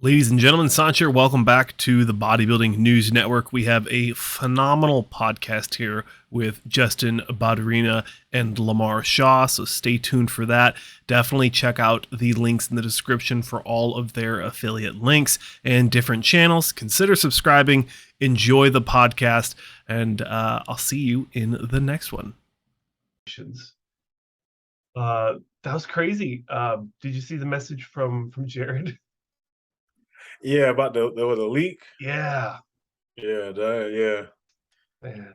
Ladies and gentlemen, Saunch here. Welcome back to the Bodybuilding News Network. We have a phenomenal podcast here with Justin Badurina and Lamar Shaw, so stay tuned for that. Definitely check out the links in the description for all of their affiliate links and different channels. Consider subscribing. Enjoy the podcast, and I'll see you in the next one. That was crazy. Did you see the message from Jared? Yeah, about there was a leak. Yeah. Yeah, yeah. Man.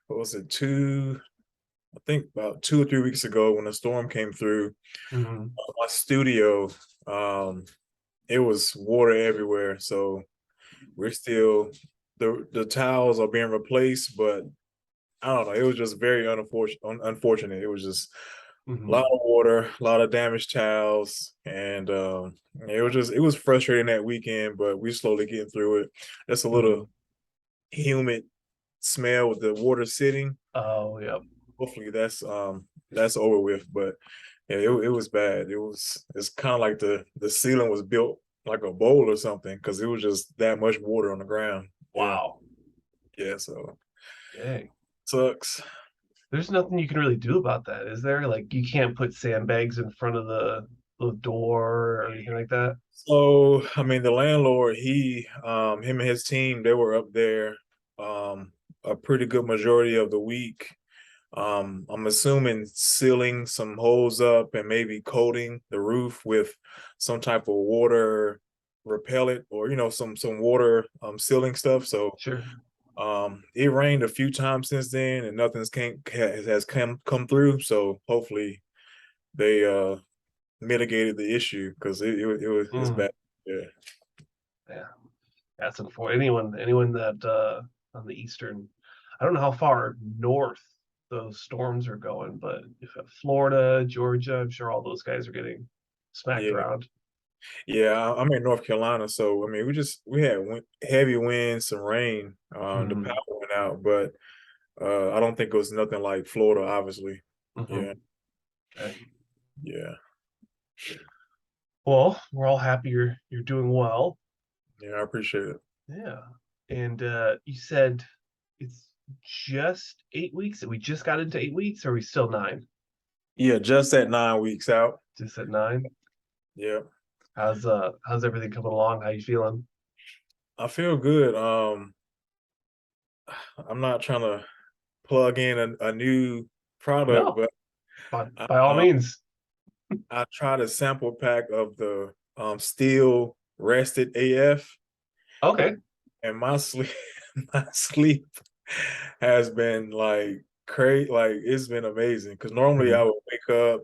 What was it? I think about 2 or 3 weeks ago when the storm came through, my studio, it was water everywhere. So we're still the towels are being replaced, but I don't know. It was just very unfortunate. It was just a lot of water, a lot of damaged towels, and it was frustrating that weekend, but we're slowly getting through it. That's a little humid smell with the water sitting. Oh, yeah. Hopefully that's over with. But yeah, it was bad. It's kind of like the ceiling was built like a bowl or something because it was just that much water on the ground. Wow. Yeah, so Dang. sucks. There's nothing you can really do about that, is there? Like, you can't put sandbags in front of the door or anything like that? So, I mean, the landlord, him and his team, they were up there a pretty good majority of the week. I'm assuming sealing some holes up and maybe coating the roof with some type of water repellent or some water sealing stuff. So Sure. it rained a few times since then and has come through. So hopefully they mitigated the issue because it's bad. Yeah. Yeah. That's unfortunate. Anyone that on the eastern, I don't know how far north those storms are going, but if Florida, Georgia, I'm sure all those guys are getting smacked Yeah. around. Yeah, I'm in North Carolina, so I mean, we had heavy winds, some rain. The power went out, but I don't think it was nothing like Florida, obviously. Yeah, Okay. yeah, Well, we're all happy you're doing well. yeah. I appreciate it. Yeah. And you said it's just 8 weeks, that we just got into 8 weeks, or are we still nine? Yeah, just at 9 weeks out. Just at nine? Yeah, How's everything coming along? How you feeling? I feel good. I'm not trying to plug in a new product, No, but by all means. I tried a sample pack of the Steel Rested AF, Okay. and my sleep, my sleep has been like crazy. Like it's been amazing because normally I would wake up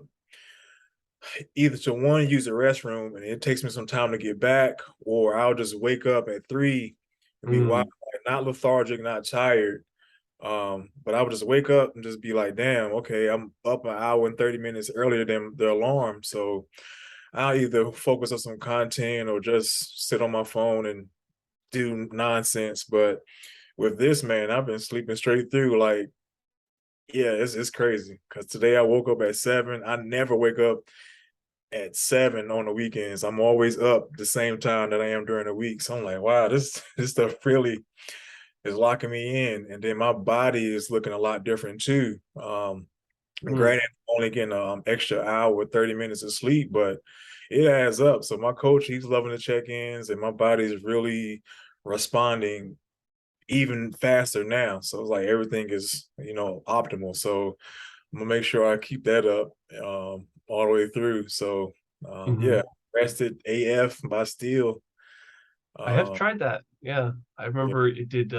either to one use the restroom and it takes me some time to get back, or I'll just wake up at 3 and be wide, not lethargic, not tired. But I would just wake up and just be like, damn, okay, I'm up an hour and 30 minutes earlier than the alarm. So I'll either focus on some content or just sit on my phone and do nonsense. But with this, man, I've been sleeping straight through. Like, yeah, it's crazy. Cause today I woke up at 7. I never wake up at 7 on the weekends. I'm always up the same time that I am during the week. So I'm like, wow, this stuff really is locking me in. And then my body is looking a lot different too. Granted, I'm only getting an extra hour, 30 minutes of sleep, but it adds up. So my coach, he's loving the check-ins, and my body is really responding even faster now. So it's like everything is, optimal. So I'm gonna make sure I keep that up all the way through. So yeah, rested AF by Steel. I have Um, tried that. Yeah, I yeah, remember it did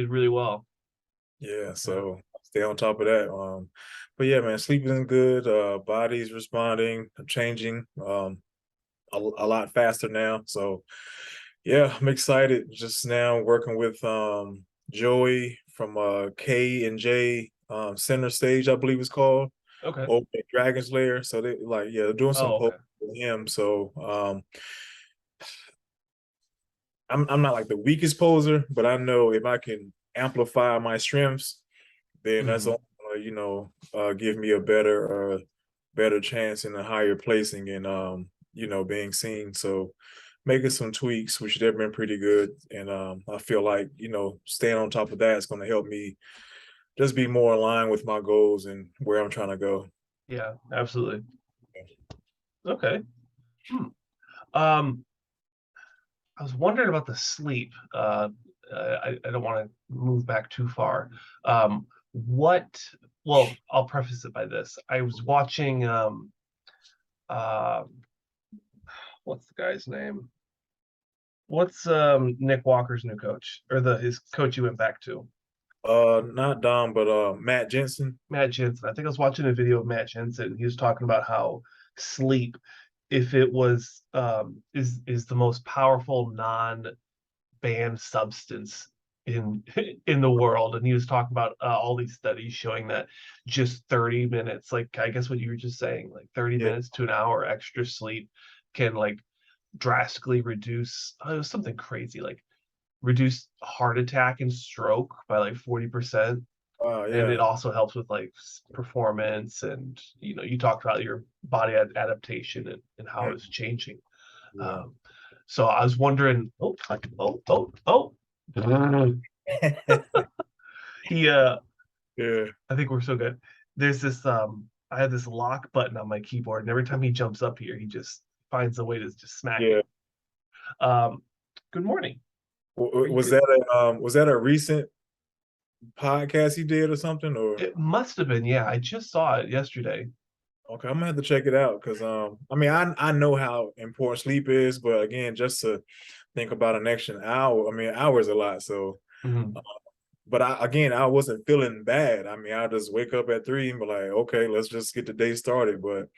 really well. yeah, Yeah. so stay on top of that. But yeah, man, sleeping good, body's responding, changing a lot faster now. So yeah, I'm excited just now working with Joey from K and J Center Stage, I believe it's called, Okay. over at Dragon's Lair. So they they're doing some Oh, posts okay. with him. So I'm not like the weakest poser, but I know if I can amplify my strengths, then that's only gonna, give me a better chance in a higher placing in being seen. So making some tweaks, which have been pretty good. And I feel like, staying on top of that is going to help me just be more aligned with my goals and where I'm trying to go. Yeah, absolutely. Okay. I was wondering about the sleep. I don't want to move back too far. Well, I'll preface it by this. I was watching what's the guy's name? What's Nick Walker's new coach, or his coach he went back to? Not Dom, but Matt Jensen. Matt Jensen. I think I was watching a video of Matt Jensen. He was talking about how sleep, if it was is the most powerful non-banned substance in in the world. And he was talking about all these studies showing that just 30 minutes, like I guess what you were just saying, like 30 minutes to an hour extra sleep can like drastically reduce, it was something crazy, like reduce heart attack and stroke by like 40%. Yeah. And it also helps with like performance, and you talked about your body adaptation and how it's changing. Yeah. So I was wondering, he Yeah. I think we're so good. There's this I have this lock button on my keyboard, and every time he jumps up here, he just finds a way to just smack it. Good morning. Was that a recent podcast he did or something? Or it must have been, yeah. I just saw it yesterday. okay, I'm gonna have to check it out because I mean I know how important sleep is, but again, just to think about an extra hour, I mean, an hour is a lot. So but I wasn't feeling bad. I mean, I just wake up at 3 and be like, okay, let's just get the day started. But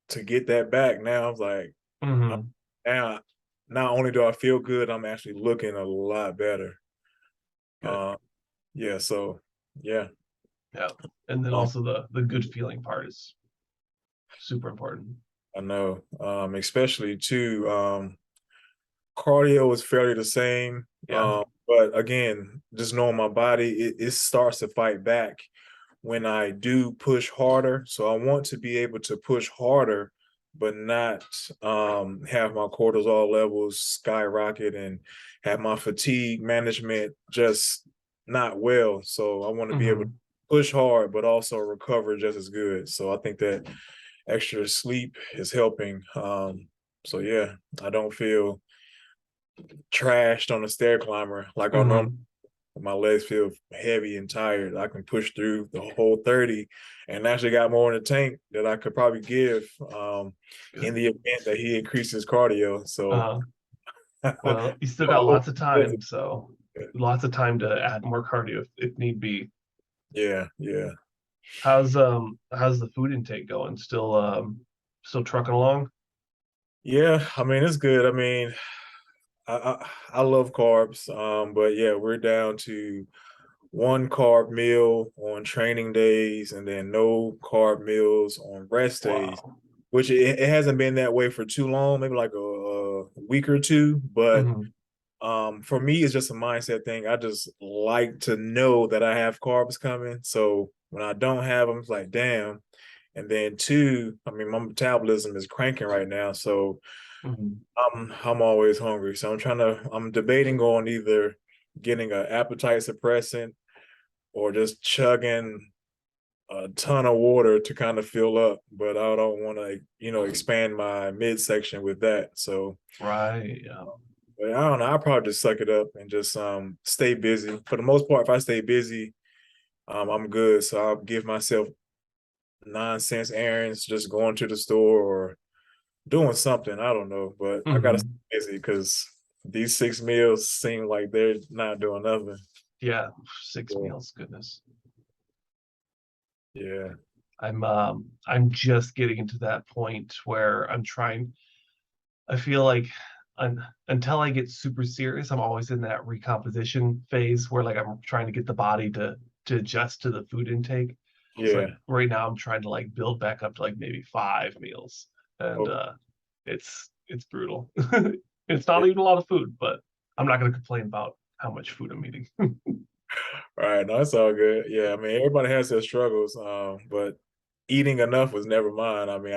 to get that back now, I was like, now not only do I feel good, I'm actually looking a lot better. Yeah, so yeah. And then also the good feeling part is super important. I know. Especially too, cardio is fairly the same. But again, just knowing my body, it starts to fight back when I do push harder. So I want to be able to push harder, but not have my cortisol levels skyrocket and have my fatigue management just not well. So I want to be able to push hard, but also recover just as good. So I think that extra sleep is helping. So yeah, I don't feel trashed on a stair climber like I normally. My legs feel heavy and tired. I can push through the whole 30 and actually got more in the tank that I could probably give in the event that he increases cardio. So well, you still got lots of time, so lots of time to add more cardio if need be. Yeah. How's the food intake going? Still trucking along? Yeah, I mean, it's good. I mean, I love carbs, but yeah, we're down to one carb meal on training days and then no carb meals on rest days, which it hasn't been that way for too long, maybe like a week or two. But for me, it's just a mindset thing. I just like to know that I have carbs coming. So when I don't have them, it's like, damn. And then two, I mean, my metabolism is cranking right now. So I'm always hungry. So I'm debating on either getting an appetite suppressant or just chugging a ton of water to kind of fill up. But I don't want to, expand my midsection with that. So right. But I don't know. I'll probably just suck it up and just stay busy. For the most part, if I stay busy, I'm good. So I'll give myself nonsense errands, just going to the store or doing something. I don't know, but I gotta stay busy because these 6 meals seem like they're not doing nothing. Yeah, 6 meals, goodness. Yeah. I'm just getting into that point where I feel like until I get super serious, I'm always in that recomposition phase where like I'm trying to get the body to adjust to the food intake. Yeah. So like right now I'm trying to like build back up to like maybe 5 meals. And it's brutal. It's not even a lot of food, but I'm not gonna complain about how much food I'm eating. Right. No, it's all good. Yeah, I mean everybody has their struggles, but eating enough was never mine. I mean,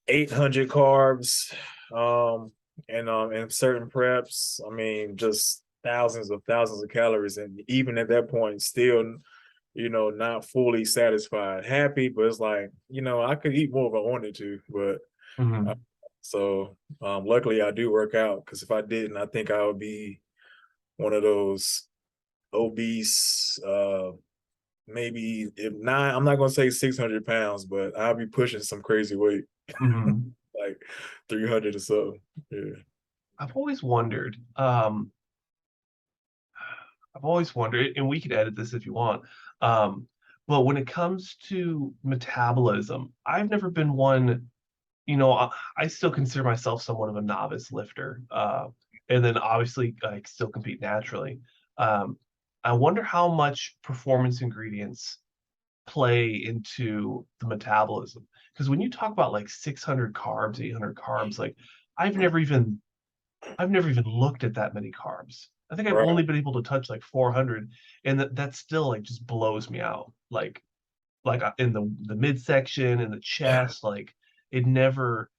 800 carbs, and certain preps. I mean, just thousands of calories, and even at that point, still, not fully satisfied, happy, but it's like, I could eat more if I wanted to, but so luckily I do work out, because if I didn't, I think I would be one of those obese, maybe if not, I'm not gonna say 600 pounds, but I'll be pushing some crazy weight, like 300 or so. Yeah. I've always wondered, and we could edit this if you want. But when it comes to metabolism, I've never been one, I still consider myself somewhat of a novice lifter. And then obviously I still compete naturally. I wonder how much performance ingredients play into the metabolism. Because when you talk about like 600 carbs, 800 carbs, like I've never even looked at that many carbs. I think I've Right. only been able to touch like 400, and that still like just blows me out. Like in the midsection and the chest, like it never.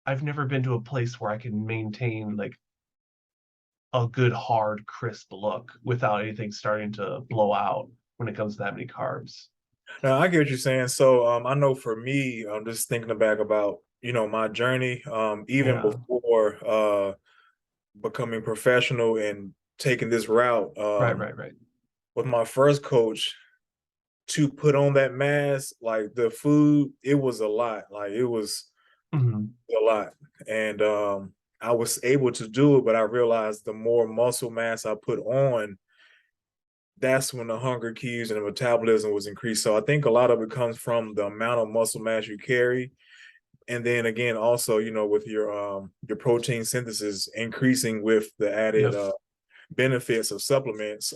I've never been to a place where I can maintain like a good hard crisp look without anything starting to blow out when it comes to that many carbs. Now, I get what you're saying. So I know for me, I'm just thinking back about, my journey, even Yeah. before becoming professional and taking this route, Right. with my first coach, to put on that mass, like the food, it was a lot. Like it was a lot. And I was able to do it, but I realized the more muscle mass I put on, that's when the hunger cues and the metabolism was increased. So I think a lot of it comes from the amount of muscle mass you carry. And then again, also, with your protein synthesis increasing with the added benefits of supplements,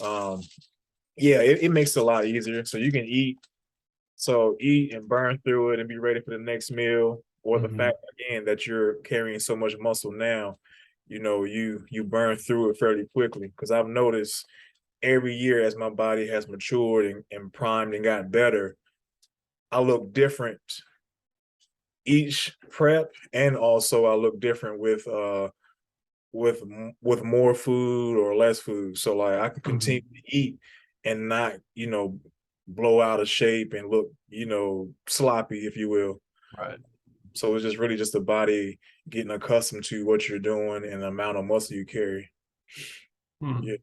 yeah, it makes it a lot easier. So you can eat and burn through it and be ready for the next meal. Or the fact again that you're carrying so much muscle now, you burn through it fairly quickly. Because I've noticed every year as my body has matured and primed and got better, I look different each prep, and also I look different with more food or less food. So like I can continue to eat and not, blow out of shape and look, sloppy, if you will. Right. So it's just really just the body getting accustomed to what you're doing and the amount of muscle you carry. Yeah.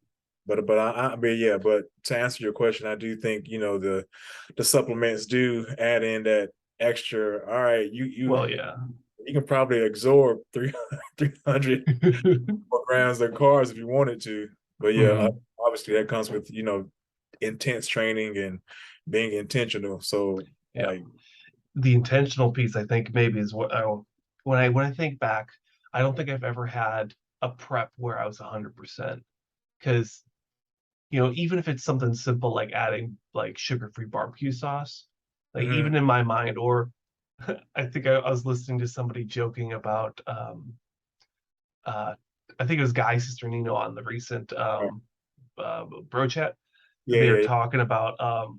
But to answer your question, I do think, the supplements do add in that extra. All right, Well, yeah. you can probably absorb 300 grams of carbs if you wanted to. But yeah, obviously that comes with, intense training and being intentional. So like, the intentional piece, I think maybe is what when I think back, I don't think I've ever had a prep where I was 100%. Because even if it's something simple like adding like sugar-free barbecue sauce, like even in my mind, or I think I was listening to somebody joking about I think it was Guy Cisternino on the recent bro chat. And they were yeah, talking about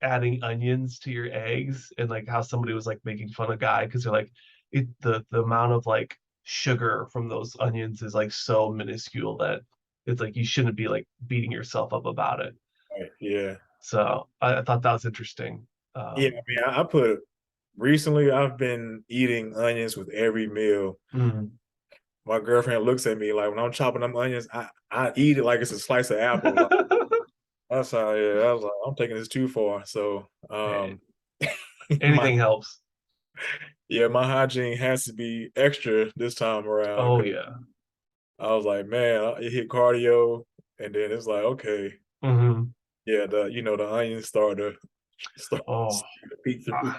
adding onions to your eggs, and like how somebody was like making fun of Guy because they're like the amount of like sugar from those onions is like so minuscule that it's like you shouldn't be like beating yourself up about it. yeah. So I thought that was interesting. Yeah, I mean, recently I've been eating onions with every meal. My girlfriend looks at me like when I'm chopping them onions, I eat it like it's a slice of apple. Like, that's how, yeah, I was like, I'm taking this too far. So Hey, my anything helps. my hygiene has to be extra this time around. Oh 'Cause yeah. I was like, man, it hit cardio, and then it's like, okay, yeah, the onions start Oh, to peek through.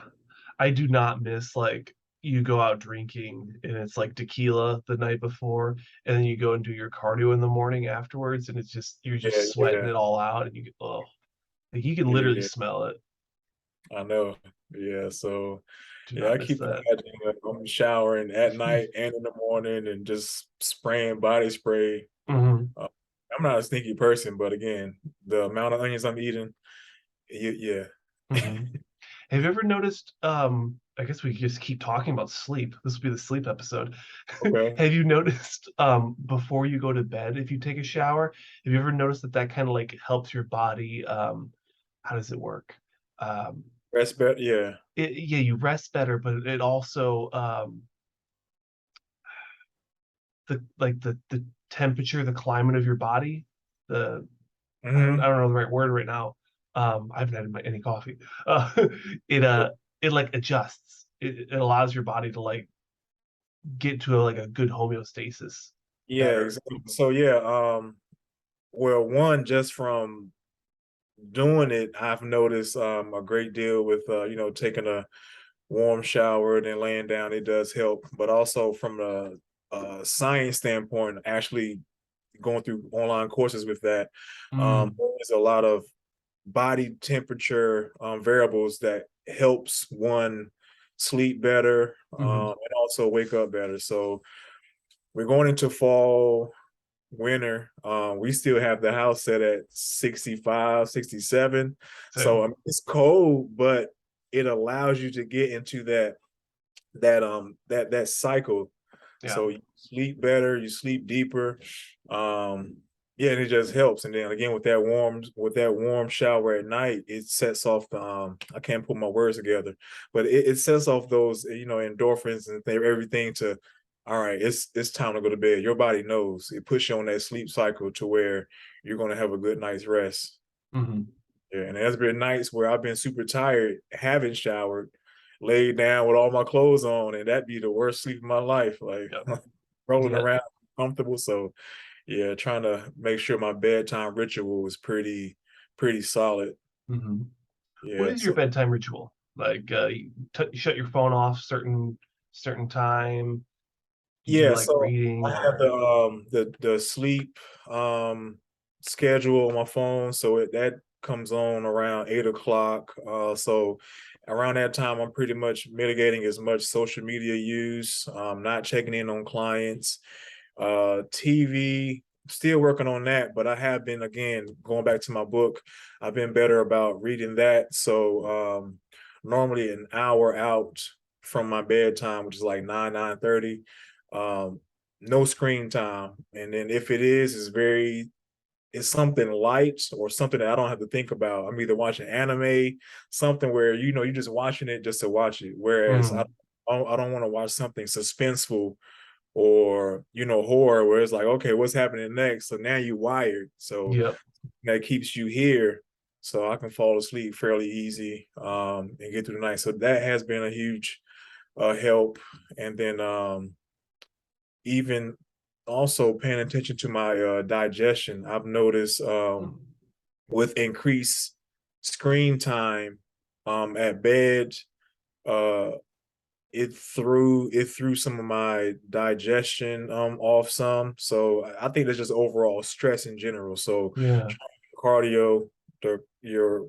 I do not miss like you go out drinking and it's like tequila the night before, and then you go and do your cardio in the morning afterwards, and it's just you're Yeah, just sweating yeah, it all out, and like you can literally yeah. smell it. I know. Yeah, so Do yeah, not I miss keep that. imagining like I'm showering at night and in the morning and just spraying body spray. Uh, I'm not a sneaky person, but again, the amount of onions I'm eating, yeah. Have you ever noticed? I guess we just keep talking about sleep. This will be the sleep episode. Okay. Have you noticed before you go to bed, if you take a shower, have you ever noticed that kind of like helps your body? How does it work? Um, Rest better. Yeah. yeah, you rest better, but it also the temperature, the climate of your body, the I don't know the right word right now. I haven't had any coffee. Uh, it it like adjusts. It allows your body to like get to a good homeostasis Yeah, better. exactly. So yeah, well, one, just from doing it, I've noticed a great deal with taking a warm shower and then laying down. It does help, but also from the science standpoint, actually going through online courses with that, there's a lot of body temperature variables that helps one sleep better and also wake up better. So we're going into fall, winter. We still have the house set at 65, 67. So it's cold, but it allows you to get into that cycle. Yeah. So you sleep better, you sleep deeper. Yeah, and it just helps. And then again with that warm shower at night, it sets off the I can't put my words together, but it sets off those endorphins and everything to, all right, it's time to go to bed. Your body knows. It puts you on that sleep cycle to where you're gonna have a good night's rest. Yeah, and there's been nights where I've been super tired, haven't showered, laid down with all my clothes on, and that'd be the worst sleep of my life. Like rolling around comfortable. So yeah, trying to make sure my bedtime ritual is pretty solid. What Yeah. is your bedtime ritual? Like you shut your phone off certain time? Do you do Yeah, like so reading I have or the sleep schedule on my phone, so that comes on around 8 o'clock. So around that time, I'm pretty much mitigating as much social media use, not checking in on clients. TV, still working on that, but I have been, again, going back to my book, I've been better about reading that. So normally an hour out from my bedtime, which is like 9:30. No screen time. And then if it is, it's something light or something that I don't have to think about. I'm either watching anime, something where you're just watching it just to watch it. Whereas I don't want to watch something suspenseful or horror where it's like, okay, what's happening next? So now you're wired. So that keeps you here. So I can fall asleep fairly easy and get through the night. So that has been a huge help. And then even also paying attention to my digestion. I've noticed with increased screen time at bed, it threw some of my digestion off some. So I think that's just overall stress in general. So cardio, your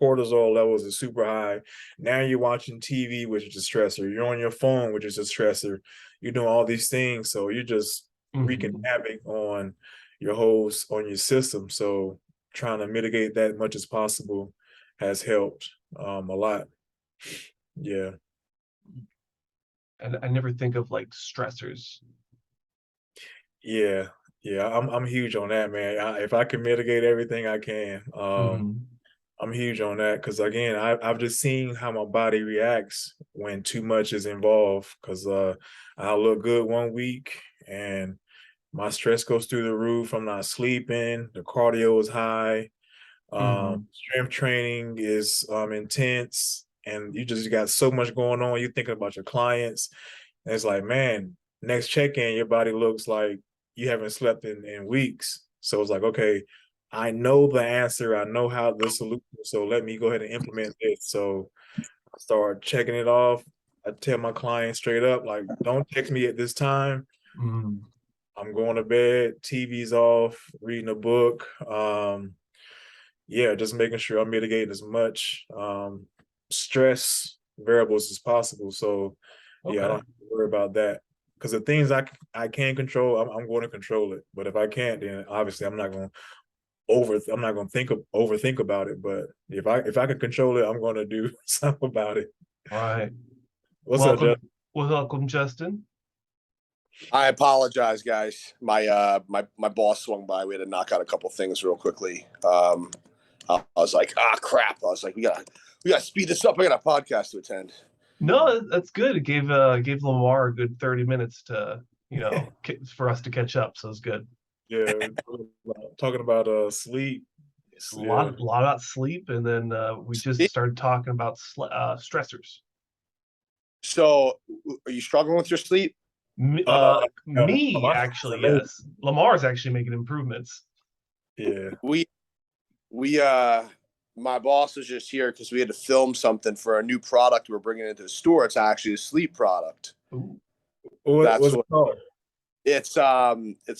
cortisol levels are super high. Now you're watching TV, which is a stressor. You're on your phone, which is a stressor. You're doing all these things, so you're just wreaking havoc on your system. So trying to mitigate that as much as possible has helped a lot. Yeah. and I never think of like stressors. Yeah, I'm huge on that, man. If I can mitigate everything I can, I'm huge on that because again, I've just seen how my body reacts when too much is involved. Because I'll look good one week and my stress goes through the roof. I'm not sleeping. The cardio is high. Strength training is intense, and you just got so much going on. You're thinking about your clients. And it's like, man, next check-in, your body looks like you haven't slept in weeks. So it's like, okay, I know the answer. I know how the solution. So let me go ahead and implement this. So I start checking it off. I tell my clients straight up, like, don't text me at this time. I'm going to bed, TV's off, reading a book. Yeah, just making sure I'm mitigating as much stress variables as possible. So yeah, I don't have to worry about that. Because the things I can control, I'm going to control it. But if I can't, then obviously I'm not going to overthink about it. But if I can control it, I'm going to do something about it. Right. What's up, Jeff? Welcome, Justin. I apologize, guys. My boss swung by. We had to knock out a couple things real quickly. I was like, crap. I was like, we gotta speed this up. I got a podcast to attend. No, that's good. It gave Lamar a good 30 minutes to, for us to catch up. So it's good. Yeah, talking about sleep. It's a lot about sleep, and then we just started talking about stressors. So, are you struggling with your sleep? Me, actually, yes. Lamar's actually making improvements. Yeah. My boss was just here because we had to film something for a new product we're bringing into the store. It's actually a sleep product. Ooh. What's it called? It's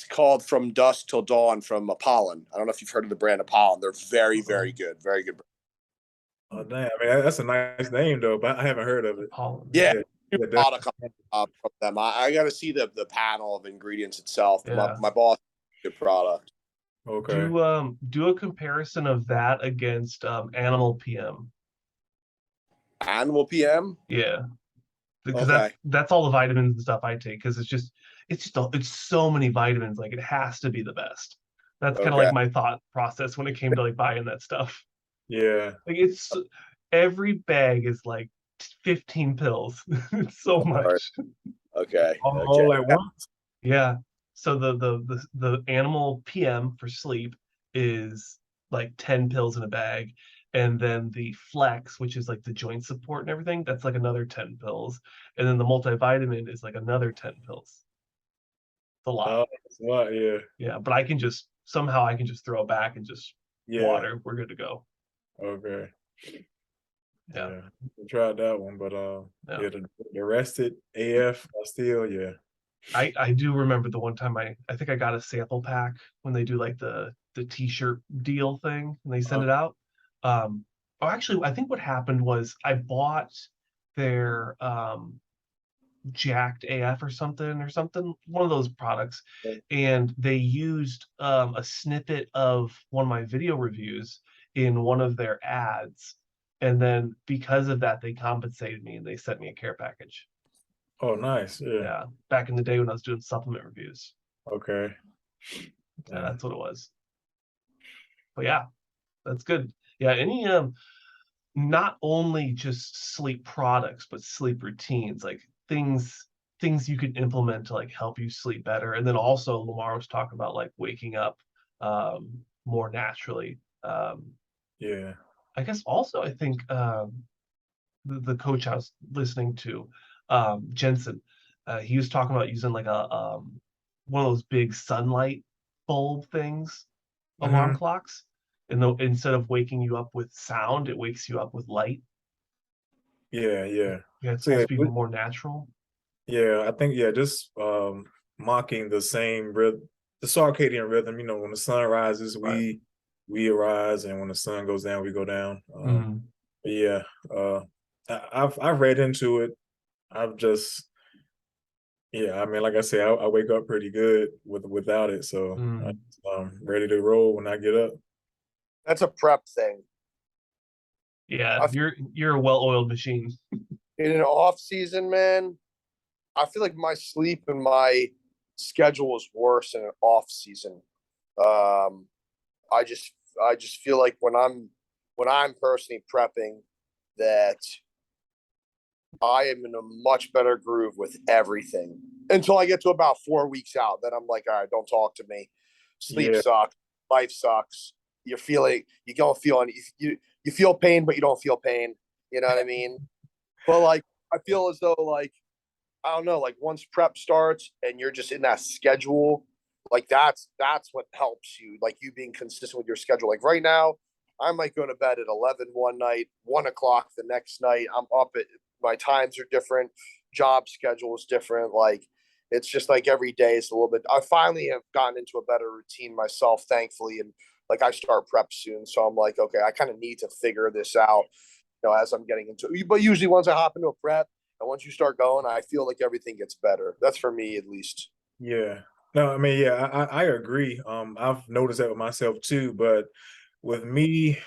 called From Dusk Till Dawn from Apollon. I don't know if you've heard of the brand Apollon. They're very, very good. Very good. Oh, damn. I mean, that's a nice name, though, but I haven't heard of it. Apollon. Yeah. Product from them. I got to see the panel of ingredients itself. Yeah. My boss, good product. Okay. Do a comparison of that against Animal PM. Animal PM? Yeah. Because that's all the vitamins and stuff I take, because it's so many vitamins, like it has to be the best. That's kind of like my thought process when it came to like buying that stuff. Yeah. Like it's every bag is like 15 pills. It's so much. Okay. All at once? Yeah. So the Animal PM for sleep is like 10 pills in a bag. And then the Flex, which is like the joint support and everything, that's like another 10 pills. And then the multivitamin is like another 10 pills. It's a lot. It's a lot, yeah. Yeah, but I can just throw it back and just water. We're good to go. Okay. Yeah. I tried that one, but the rested AF, I do remember the one time I think I got a sample pack when they do like the t-shirt deal thing and they send it out. Actually, I think what happened was I bought their Jacked AF or something, one of those products, and they used a snippet of one of my video reviews in one of their ads, and then because of that they compensated me and they sent me a care package. Oh, nice. Yeah, back in the day when I was doing supplement reviews. Okay. Yeah, that's what it was. But yeah, that's good. Yeah, any not only just sleep products, but sleep routines, like things you can implement to like help you sleep better. And then also Lamar was talking about like waking up more naturally. I guess also I think the coach I was listening to, Jensen, he was talking about using like a one of those big sunlight bulb things, alarm clocks. And instead of waking you up with sound, it wakes you up with light. Yeah. Yeah, it's supposed to be more natural. Yeah, I think just mocking the same rhythm, the circadian rhythm. You know, when the sun rises, we arise, and when the sun goes down, we go down. I've read into it. I've just I mean, like I said, I wake up pretty good without it, so I'm ready to roll when I get up. That's a prep thing. Yeah, you're a well-oiled machine. In an off season, man, I feel like my sleep and my schedule is worse in an off season. I just feel like when I'm personally prepping, that I am in a much better groove with everything until I get to about 4 weeks out. Then I'm like, all right, don't talk to me. Sleep sucks. Life sucks. You don't feel you feel pain, but you don't feel pain. You know what I mean? But like, I feel as though like, I don't know, like once prep starts and you're just in that schedule, like that's what helps you, like you being consistent with your schedule. Like right now, I might go to bed at 11 one night, 1 o'clock the next night. I'm up at, my times are different. Job schedule is different. Like, it's just like every day is a little bit, I finally have gotten into a better routine myself, thankfully. And like, I start prep soon. So I'm like, okay, I kind of need to figure this out, as I'm getting into it. But usually once I hop into a prep and once you start going, I feel like everything gets better. That's for me, at least. Yeah. No, I mean, I agree. I've noticed that with myself too, but with me,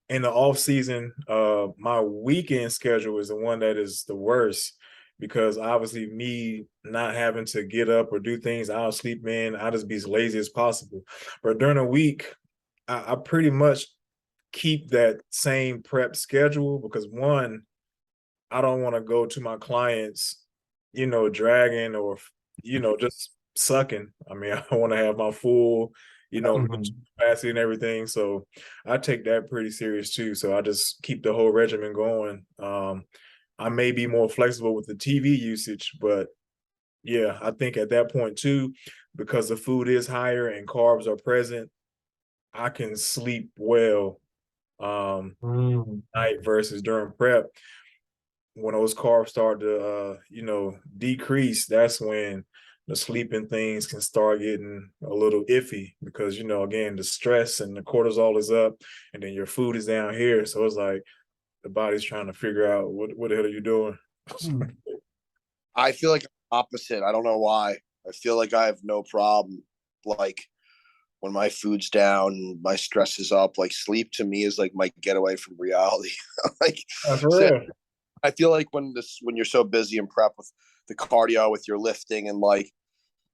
in the off season, my weekend schedule is the one that is the worst because obviously me not having to get up or do things, I'll sleep in. I'll just be as lazy as possible. But during the week, I pretty much keep that same prep schedule because one, I don't want to go to my clients, dragging or, just sucking. I mean, I want to have my full, capacity and everything. So I take that pretty serious too. So I just keep the whole regimen going. I may be more flexible with the TV usage, but yeah, I think at that point too, because the food is higher and carbs are present, I can sleep well night versus during prep. When those carbs start to decrease, that's when the sleeping things can start getting a little iffy because again the stress and the cortisol is up and then your food is down here, so it's like the body's trying to figure out what the hell are you doing. I feel like opposite. I don't know why. I feel like I have no problem. Like when my food's down, my stress is up. Like sleep to me is like my getaway from reality. Like That's so real. I feel like when you're so busy and prep with the cardio, with your lifting, and like,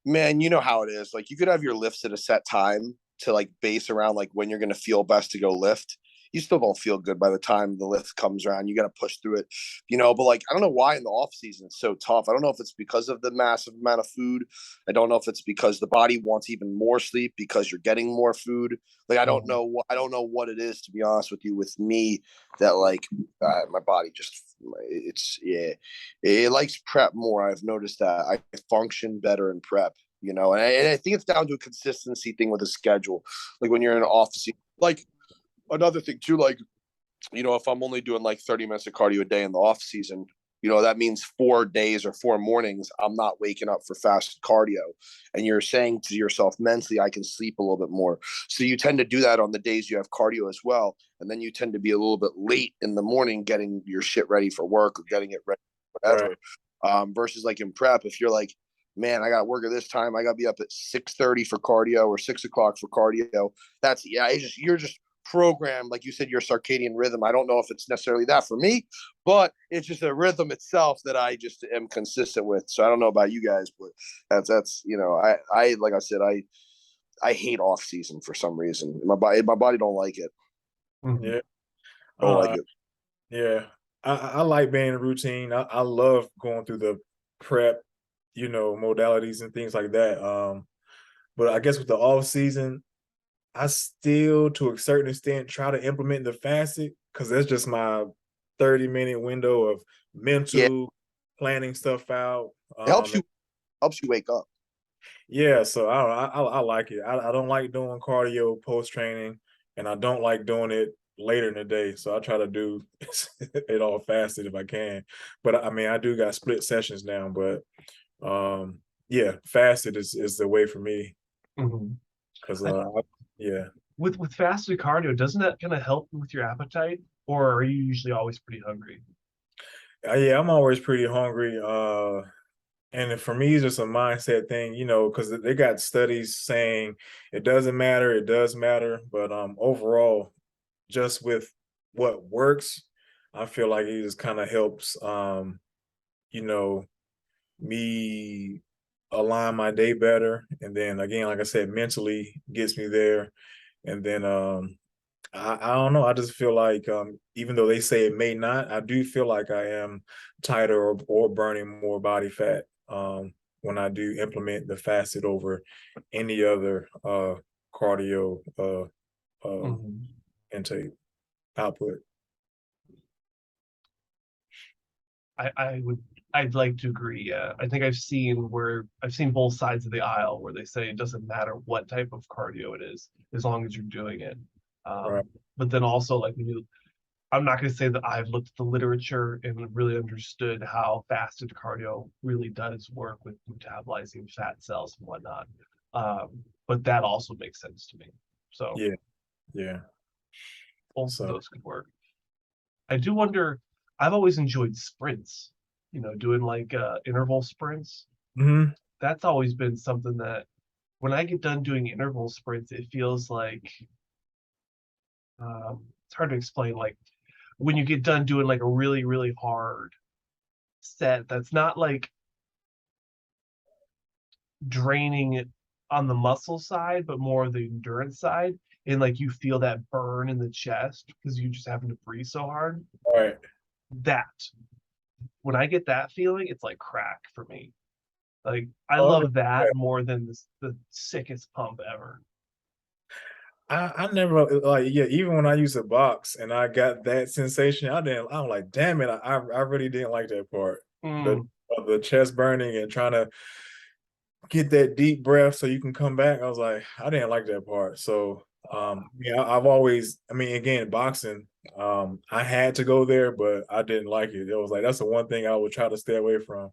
man, you know how it is. Like you could have your lifts at a set time to like base around like when you're gonna feel best to go lift. You still don't feel good by the time the lift comes around. You got to push through it, But like, I don't know why in the off season it's so tough. I don't know if it's because of the massive amount of food. I don't know if it's because the body wants even more sleep because you're getting more food. Like, I don't know. I don't know what it is, to be honest with you. With me, that like my body it likes prep more. I've noticed that I function better in prep. And I think it's down to a consistency thing with the schedule. Like when you're in an off season, like another thing too, like, if I'm only doing like 30 minutes of cardio a day in the off season, that means 4 days or 4 mornings I'm not waking up for fast cardio. And you're saying to yourself mentally, I can sleep a little bit more. So you tend to do that on the days you have cardio as well. And then you tend to be a little bit late in the morning getting your shit ready for work or getting it ready, whatever. Right. Versus like in prep, if you're like, man, I got to work at this time. I got to be up at 6:30 for cardio or 6 o'clock for cardio. You're just programmed, like you said, your circadian rhythm. I don't know if it's necessarily that for me, but it's just a rhythm itself that I just am consistent with. So I don't know about you guys, but that's I like I said, I hate off season for some reason. My body don't like it. Yeah. Don't like it. Yeah. I like being in routine. I love going through the prep, modalities and things like that. But I guess with the off season, I still, to a certain extent, try to implement the fasted because that's just my 30-minute window of mental planning stuff out. It helps you wake up. Yeah, so I like it. I don't like doing cardio post training, and I don't like doing it later in the day. So I try to do it all fasted if I can. But I mean, I do got split sessions now. But yeah, fasted is the way for me because yeah. With fasted cardio, doesn't that kind of help with your appetite, or are you usually always pretty hungry? Yeah, I'm always pretty hungry. And for me, it's just a mindset thing, because they got studies saying it doesn't matter, it does matter. But overall, just with what works, I feel like it just kind of helps, me align my day better. And then again, like I said, mentally gets me there. And then I don't know. I just feel like even though they say it may not, I do feel like I am tighter or burning more body fat when I do implement the fasted over any other cardio intake output. I'd like to agree. Yeah, I think I've seen both sides of the aisle where they say it doesn't matter what type of cardio it is as long as you're doing it. Right. But then also like I'm not going to say that I've looked at the literature and really understood how fasted cardio really does work with metabolizing fat cells and whatnot. But that also makes sense to me. So Yeah. both of those could work. I do wonder, I've always enjoyed sprints, doing like interval sprints. That's always been something that when I get done doing interval sprints, it feels like it's hard to explain. Like when you get done doing like a really, really hard set, that's not like draining on the muscle side, but more the endurance side. And like you feel that burn in the chest because you just having to breathe so hard. Right. That when I get that feeling, it's like crack for me. Like I Oh, love that more than the sickest pump ever. I never like, yeah, even when I used to box and I got that sensation, I'm like, damn it, I really didn't like that part. The chest burning and trying to get that deep breath so you can come back. I was like, I didn't like that part. So yeah, I've always, I mean, again, boxing, I had to go there, but I didn't like it. It was like that's the one thing I would try to stay away from.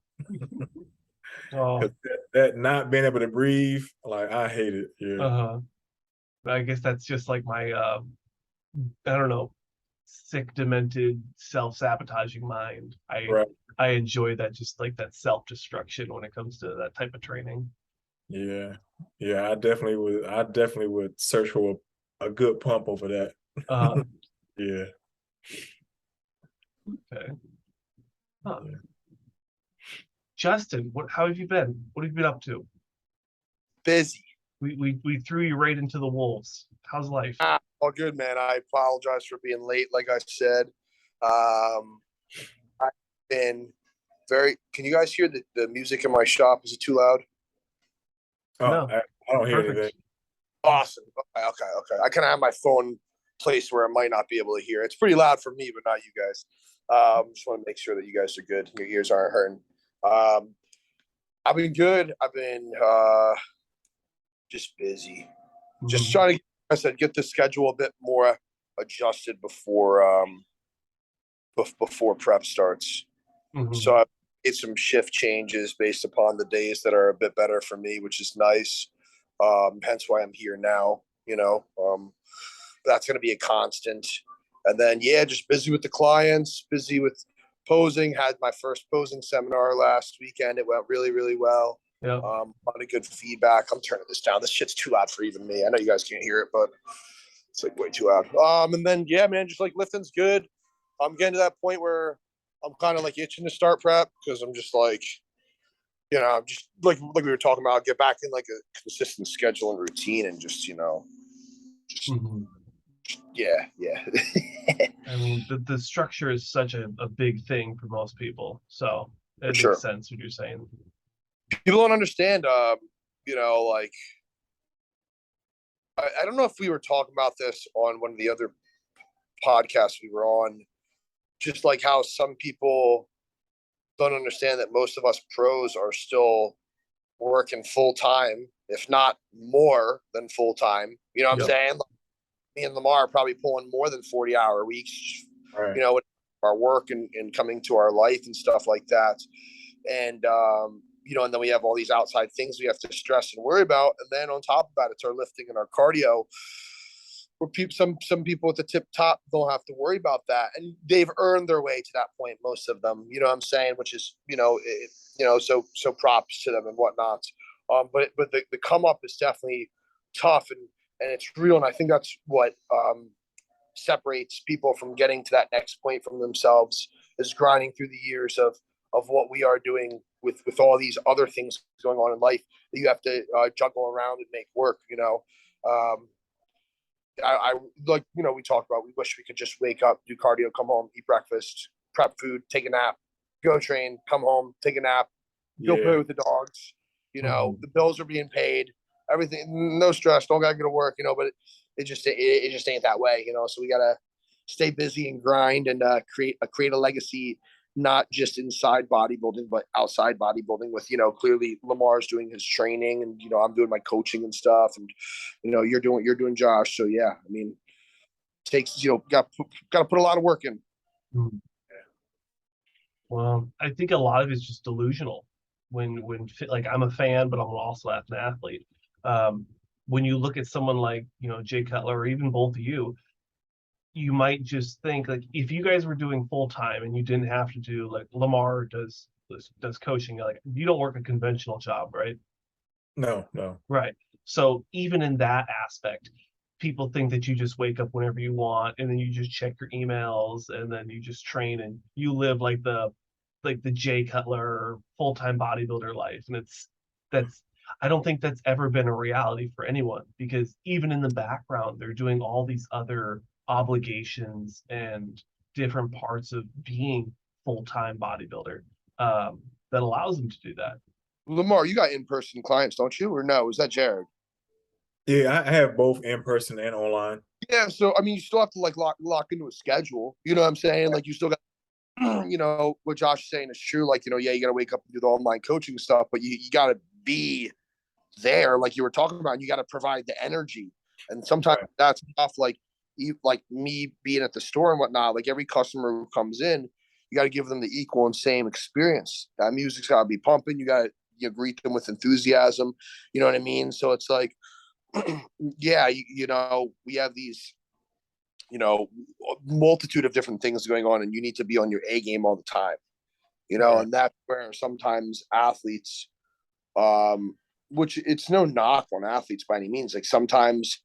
Oh, that not being able to breathe, like I hate it. Yeah. I guess that's just like my I don't know, sick, demented, self-sabotaging mind. Right. I enjoy that, just like that self-destruction when it comes to that type of training. Yeah. Yeah, I definitely would search for a good pump over that. Yeah. Okay. Huh. Yeah. Justin, how have you been? What have you been up to? Busy. We threw you right into the wolves. How's life? All good, man. I apologize for being late, like I said. I've been very. Can you guys hear the music in my shop? Is it too loud? Oh, No. I don't hear Perfect. anything. Awesome. Okay. I kind of have my phone placed where I might not be able to hear. It's pretty loud for me, but not you guys. Just want to make sure that you guys are good. Your ears aren't hurting. I've been good. I've been just busy. Just trying to, like I said, get the schedule a bit more adjusted before before prep starts. So I've made some shift changes based upon the days that are a bit better for me, which is nice. Hence why I'm here now. That's going to be a constant. And then, yeah, just busy with the clients, busy with posing. Had my first posing seminar last weekend. It went really, really well. Yeah. A lot of good feedback. I'm turning this down. This shit's too loud for even me. I know you guys can't hear it, but it's like way too loud. And then, yeah, man, just like lifting's good. I'm getting to that point where I'm kind of like itching to start prep because I'm just like, I'm just like we were talking about, get back in like a consistent schedule and routine and just, yeah. I mean, the structure is such a big thing for most people. So it Sure. makes sense what you're saying. People don't understand, like, I don't know if we were talking about this on one of the other podcasts we were on, just like how some people don't understand that most of us pros are still working full time, if not more than full time. You know what I'm saying? Like, me and Lamar are probably pulling more than 40-hour weeks, Right. with our work and coming to our life and stuff like that. And, and then we have all these outside things we have to stress and worry about. And then on top of that, it's our lifting and our cardio, where some people at the tip top don't have to worry about that. And they've earned their way to that point, most of them, you know what I'm saying? Which is, so props to them and whatnot. But the come up is definitely tough and it's real. And I think that's what separates people from getting to that next point from themselves, is grinding through the years of what we are doing with all these other things going on in life that you have to juggle around and make work. I like, we talked about, we wish we could just wake up, do cardio, come home, eat breakfast, prep food, take a nap, go train, come home, take a nap, go play with the dogs. The bills are being paid, everything, no stress, don't gotta go to work, but it just ain't that way, so we gotta stay busy and grind and create a legacy, not just inside bodybuilding, but outside bodybuilding with, clearly Lamar's doing his training and, I'm doing my coaching and stuff. And, you're doing what you're doing, Josh. So yeah, I mean, it takes, got to put a lot of work in. Well, I think a lot of it's just delusional when like I'm a fan, but I'm also an athlete. When you look at someone like, Jay Cutler or even both of you might just think like if you guys were doing full time and you didn't have to do like Lamar does coaching, like you don't work a conventional job, right? No. Right. So even in that aspect, people think that you just wake up whenever you want and then you just check your emails and then you just train and you live like the Jay Cutler full-time bodybuilder life. And that's I don't think that's ever been a reality for anyone, because even in the background they're doing all these other obligations and different parts of being full-time bodybuilder that allows them to do that. Lamar, you got in-person clients, don't you? Or no, is that Jared? Yeah, I have both in person and online. Yeah, so I mean, you still have to like lock into a schedule. You know what I'm saying? Like you still got, you know, what Josh is saying is true. Like, you know, yeah, you got to wake up and do the online coaching stuff, but you got to be there, like you were talking about, and you got to provide the energy. And sometimes that's tough. Like like me being at the store and whatnot. Like every customer who comes in, you got to give them the equal and same experience. That music's got to be pumping. You got to greet them with enthusiasm. You know what I mean? So it's like, yeah, you know, we have these, you know, multitude of different things going on, and you need to be on your A game all the time, you know, and that's where sometimes athletes, which it's no knock on athletes by any means. Like sometimes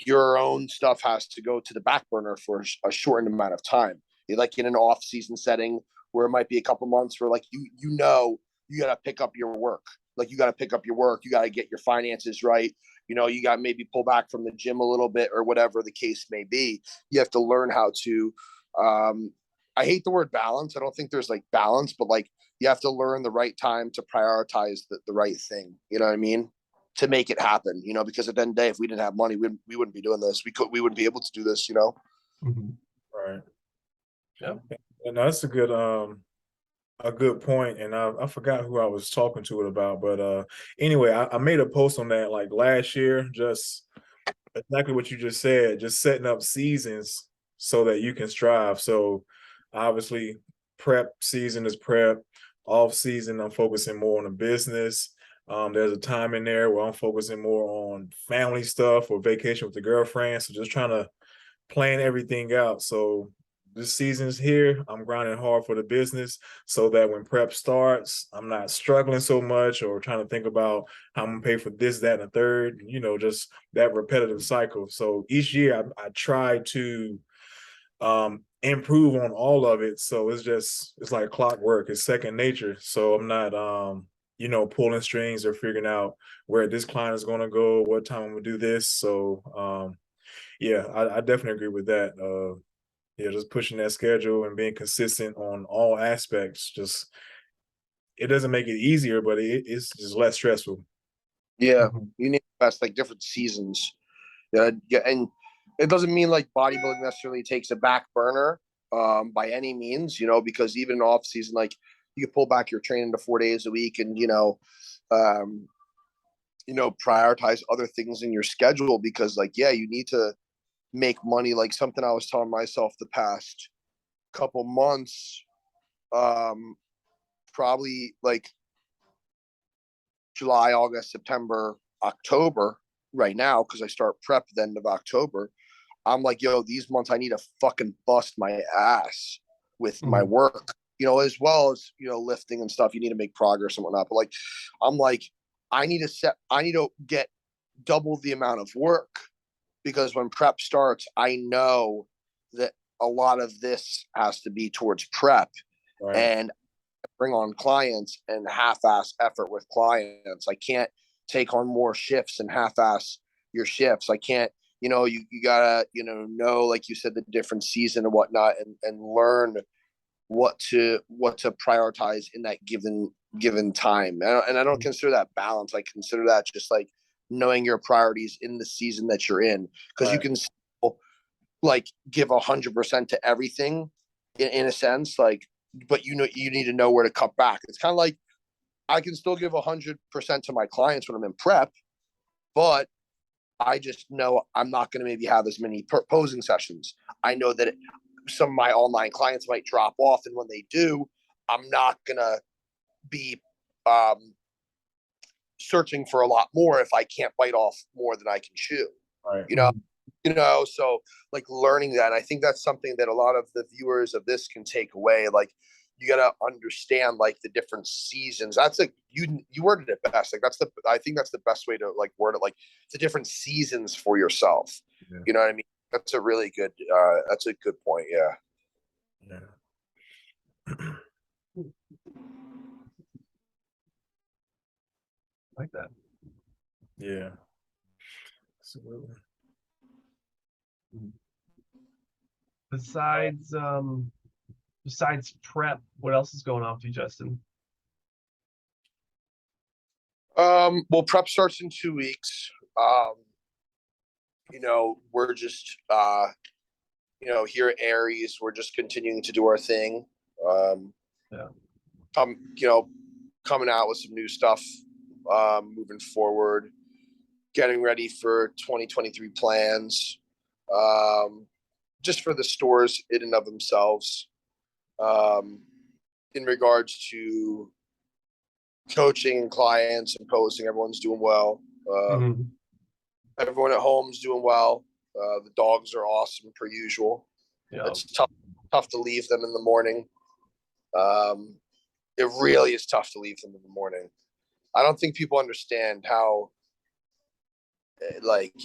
your own stuff has to go to the back burner for a shortened amount of time. Like in an off-season setting where it might be a couple months where like, you know, you got to pick up your work. Like you got to pick up your work. You got to get your finances right. You know, you got to maybe pull back from the gym a little bit or whatever the case may be. You have to learn how to, I hate the word balance. I don't think there's like balance, but like you have to learn the right time to prioritize the right thing. You know what I mean? To make it happen, you know, because at the end of the day, if we didn't have money, we wouldn't be doing this. We wouldn't be able to do this, you know? Mm-hmm. Right. Yeah. And that's a good point. And I forgot who I was talking to it about, but anyway, I made a post on that like last year, just exactly what you just said, just setting up seasons so that you can strive. So obviously prep season is prep. Off season, I'm focusing more on the business. There's a time in there where I'm focusing more on family stuff or vacation with the girlfriend. So just trying to plan everything out. So this season's here. I'm grinding hard for the business so that when prep starts, I'm not struggling so much or trying to think about how I'm gonna pay for this, that, and the third, you know, just that repetitive cycle. So each year I try to improve on all of it. So it's like clockwork. It's second nature. So I'm not you know, pulling strings or figuring out where this client is going to go, what time I'm going to do this. So, yeah, I definitely agree with that. Yeah, just pushing that schedule and being consistent on all aspects. Just, it doesn't make it easier, but it's just less stressful. Yeah. You need to invest like different seasons. Yeah. And it doesn't mean like bodybuilding necessarily takes a back burner by any means, you know, because even off season, like you can pull back your training to 4 days a week and, you know, prioritize other things in your schedule because like, yeah, you need to make money. Like something I was telling myself the past couple months, probably like July, August, September, October right now, because I start prep at the end of October. I'm like, yo, these months I need to fucking bust my ass with my work, you know, as well as, you know, lifting and stuff. You need to make progress and whatnot. But like, I'm like, I need to get double the amount of work because when prep starts, I know that a lot of this has to be towards prep. Right. And bring on clients and half-ass effort with clients. I can't take on more shifts and half-ass your shifts. I can't, you know, you gotta, you know, like you said, the different season and whatnot, and learn what to prioritize in that given time. And I don't consider that balance. I consider that just like knowing your priorities in the season that you're in, because you can still like give 100% to everything in a sense, like, but you know, you need to know where to cut back. It's kind of like I can still give 100% to my clients when I'm in prep, but I just know I'm not going to maybe have as many posing sessions. I know that some of my online clients might drop off, and when they do, I'm not going to be searching for a lot more if I can't bite off more than I can chew. Right. You know, so like learning that, I think that's something that a lot of the viewers of this can take away. Like, you got to understand like the different seasons. That's like you worded it best. Like I think that's the best way to like word it. Like the different seasons for yourself. Yeah. You know what I mean? That's a really good point. Yeah. Yeah. Like that. Yeah. Absolutely. Besides prep, what else is going on with you, Justin? Well, prep starts in 2 weeks. We're just here at Aries, we're just continuing to do our thing. Yeah. Coming out with some new stuff, moving forward, getting ready for 2023 plans, just for the stores in and of themselves. In regards to coaching and clients and posting, everyone's doing well. Everyone at home's doing well. The dogs are awesome per usual. Yeah. It's tough to leave them in the morning. It really is tough to leave them in the morning. I don't think people understand how, like,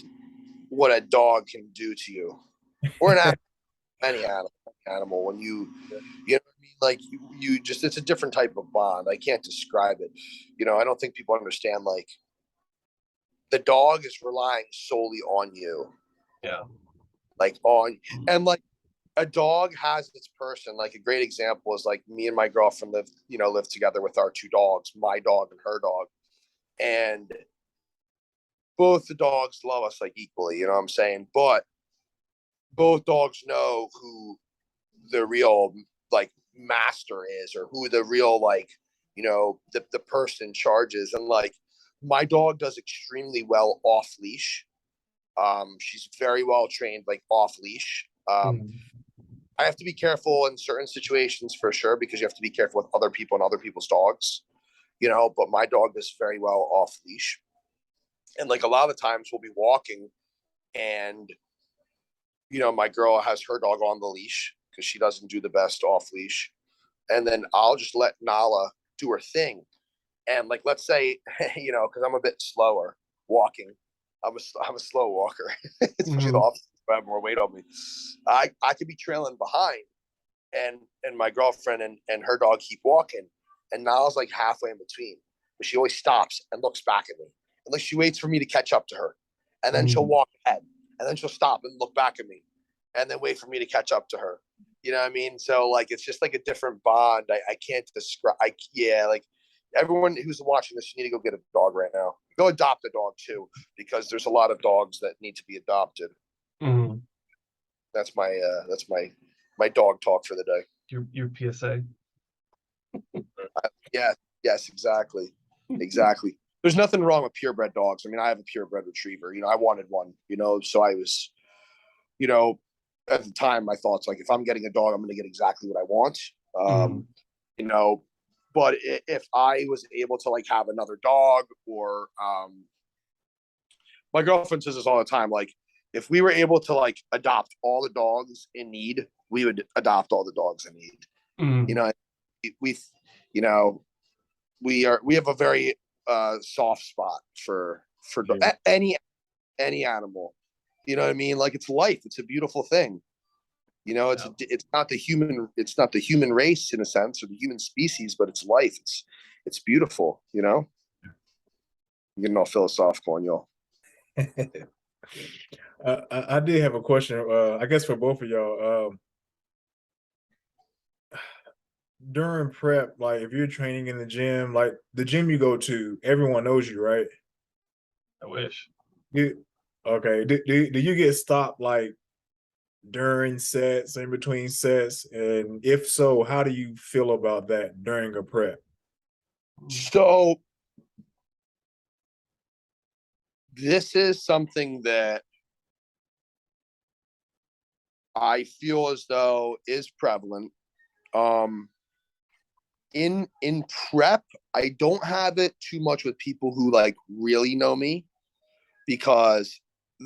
what a dog can do to you, or any animal. When you know what I mean? Like you just, it's a different type of bond. I can't describe it. I don't think people understand, like, the dog is relying solely on you. Yeah. And like a dog has its person. Like a great example is like me and my girlfriend live together with our 2 dogs, my dog and her dog. And both the dogs love us like equally, you know what I'm saying? But both dogs know who the real like master is, or who the real the person in charge is. And like my dog does extremely well off leash. She's very well trained, like off leash. I have to be careful in certain situations for sure, because you have to be careful with other people and other people's dogs, but my dog does very well off leash. And like a lot of the times we'll be walking and, my girl has her dog on the leash because she doesn't do the best off leash. And then I'll just let Nala do her thing. And like, let's say, because I'm a bit slower walking. I'm a slow walker, especially the officers have more weight on me. I could be trailing behind, and my girlfriend and her dog keep walking, and Nala's like halfway in between, but she always stops and looks back at me, and like she waits for me to catch up to her, and then she'll walk ahead, and then she'll stop and look back at me, and then wait for me to catch up to her. You know what I mean? So like it's just like a different bond. I can't describe. Like everyone who's watching this, you need to go get a dog right now. Go adopt a dog too, because there's a lot of dogs that need to be adopted. That's my dog talk for the day. Your PSA. Yes, exactly. There's nothing wrong with purebred dogs. I mean, I have a purebred retriever. I wanted one. So I was, at the time, my thoughts like, if I'm getting a dog, I'm going to get exactly what I want. But if I was able to like have another dog, or my girlfriend says this all the time, like if we were able to like adopt all the dogs in need, we would adopt all the dogs in need. We have a very soft spot for any animal. You know what I mean? Like it's life. It's a beautiful thing. It's not the human race in a sense, or the human species, but it's life. It's beautiful. I'm getting all philosophical on y'all. I did have a question, I guess for both of y'all. During prep, like if you're training in the gym, like the gym you go to, everyone knows you, right? I wish. Okay. Do you get stopped like during sets, in between sets? And if so, how do you feel about that during a prep? So this is something that I feel as though is prevalent. In prep, I don't have it too much with people who like really know me, because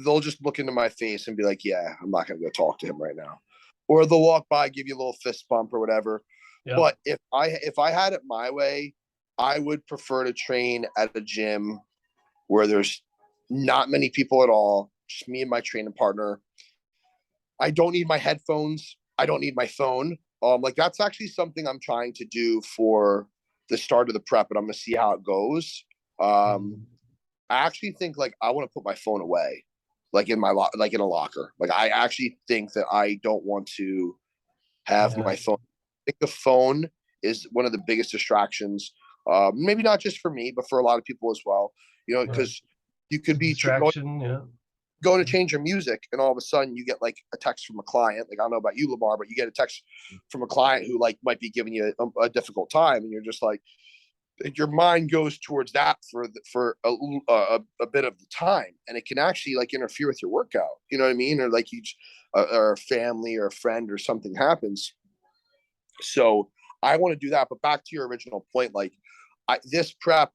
they'll just look into my face and be like, yeah, I'm not going to go talk to him right now. Or they'll walk by, give you a little fist bump or whatever. Yep. But if I had it my way, I would prefer to train at a gym where there's not many people at all, just me and my training partner. I don't need my headphones. I don't need my phone. Like that's actually something I'm trying to do for the start of the prep, and I'm gonna see how it goes. I actually think like I want to put my phone away, like in my like in a locker. Like I actually think that I don't want to have my phone. I think the phone is one of the biggest distractions. Maybe not just for me, but for a lot of people as well. You know, because you could be distraction, going to change your music, and all of a sudden you get like a text from a client. Like I don't know about you, Lamar, but you get a text from a client who like might be giving you a difficult time, and you're just like, your mind goes towards that for a bit of the time, and it can actually like interfere with your workout. You know what I mean? Or like or a family or a friend or something happens. So I want to do that. But back to your original point, like this prep,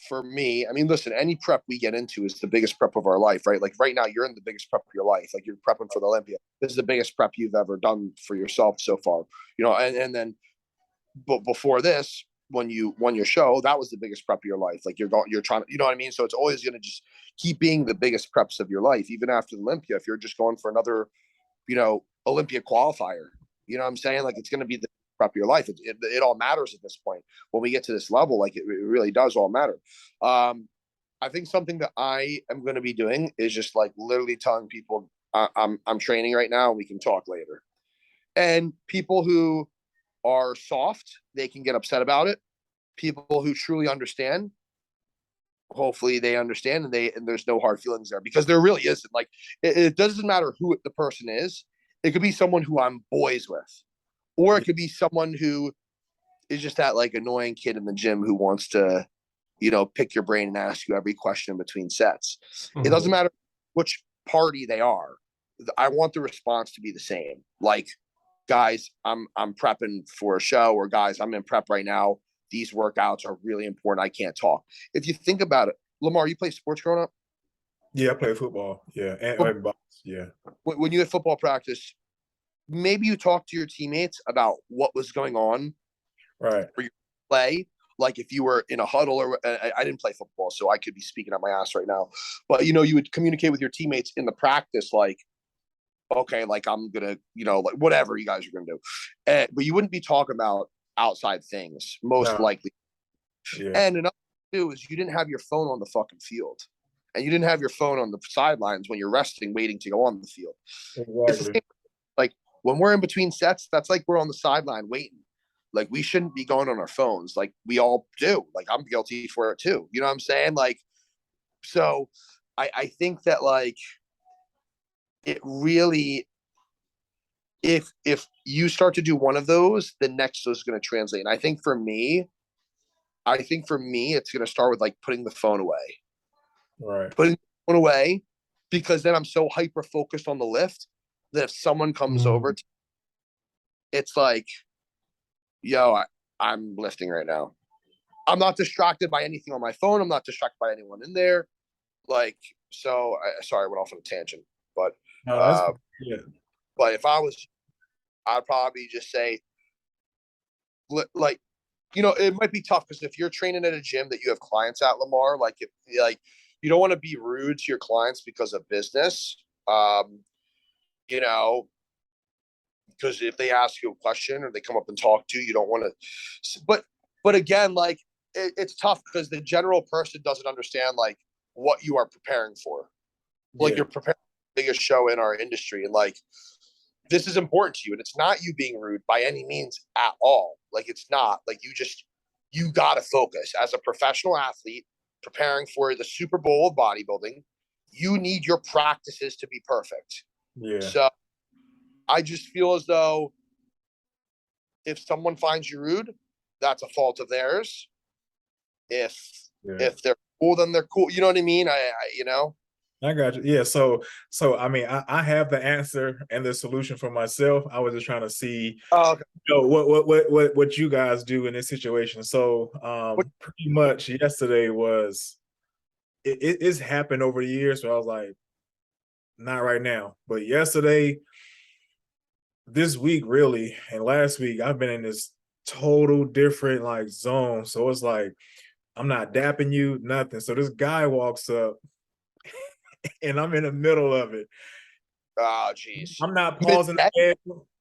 for me, I mean, listen, any prep we get into is the biggest prep of our life, right? Like right now, you're in the biggest prep of your life. Like you're prepping for the Olympia. This is the biggest prep you've ever done for yourself so far, you know, and then, but before this, when you won your show, that was the biggest prep of your life. Like you're trying to, you know what I mean? So it's always going to just keep being the biggest preps of your life, even after the Olympia. If you're just going for another, you know, Olympia qualifier, you know what I'm saying? Like it's going to be the prep of your life. It all matters at this point. When we get to this level, like it really does all matter. I think something that I am going to be doing is just like literally telling people I'm training right now and we can talk later. And people who are soft, they can get upset about it. People who truly understand, hopefully they understand, and there's no hard feelings there, because there really isn't. Like it doesn't matter who the person is. It could be someone who I'm boys with, or it could be someone who is just that like annoying kid in the gym who wants to, you know, pick your brain and ask you every question between sets. It doesn't matter which party they are. I want the response to be the same. Like, guys, I'm prepping for a show, or guys, I'm in prep right now. These workouts are really important. I can't talk. If you think about it, Lamar, you play sports growing up? Yeah, I play football. Yeah, and box. Yeah. When you had football practice, maybe you talked to your teammates about what was going on, right, for your play. Like if you were in a huddle, or I didn't play football, so I could be speaking out my ass right now. But you know, you would communicate with your teammates in the practice, like, okay, like I'm gonna, you know, like whatever you guys are gonna do, but you wouldn't be talking about outside things most likely. Yeah. And another thing too is you didn't have your phone on the fucking field, and you didn't have your phone on the sidelines when you're resting, waiting to go on the field. Exactly. It's the same. Like when we're in between sets, that's like we're on the sideline waiting. Like we shouldn't be going on our phones. Like we all do. Like I'm guilty for it too. You know what I'm saying? Like, so I think that like it really, if you start to do one of those, the next is going to translate. And I think for me, it's going to start with like putting the phone away. Right. Putting the phone away, because then I'm so hyper focused on the lift that if someone comes over, it's like, yo, I'm lifting right now. I'm not distracted by anything on my phone. I'm not distracted by anyone in there. Like, so sorry, I went off on a tangent, but yeah. But if I was, I'd probably just say, like, you know, it might be tough because if you're training at a gym that you have clients at, Lamar, like if like you don't want to be rude to your clients because of business, you know, because if they ask you a question or they come up and talk to you, you don't want to. But again, like it's tough because the general person doesn't understand like what you are preparing for. Like you're preparing for the biggest show in our industry, and like this is important to you, and it's not you being rude by any means at all. Like it's not like you got to focus as a professional athlete preparing for the Super Bowl of bodybuilding. You need your practices to be perfect. Yeah. So I just feel as though if someone finds you rude, that's a fault of theirs. If they're cool, then they're cool. You know what I mean? I you know. I got you. Yeah. So I mean, I have the answer and the solution for myself. I was just trying to see, Okay. you know, what you guys do in this situation. So pretty much yesterday was it's happened over the years. So I was like, not right now, but yesterday, this week really, and last week, I've been in this total different like zone. So it's like I'm not dapping you, nothing. So this guy walks up and I'm in the middle of it. Oh, jeez. I'm not pausing the ad.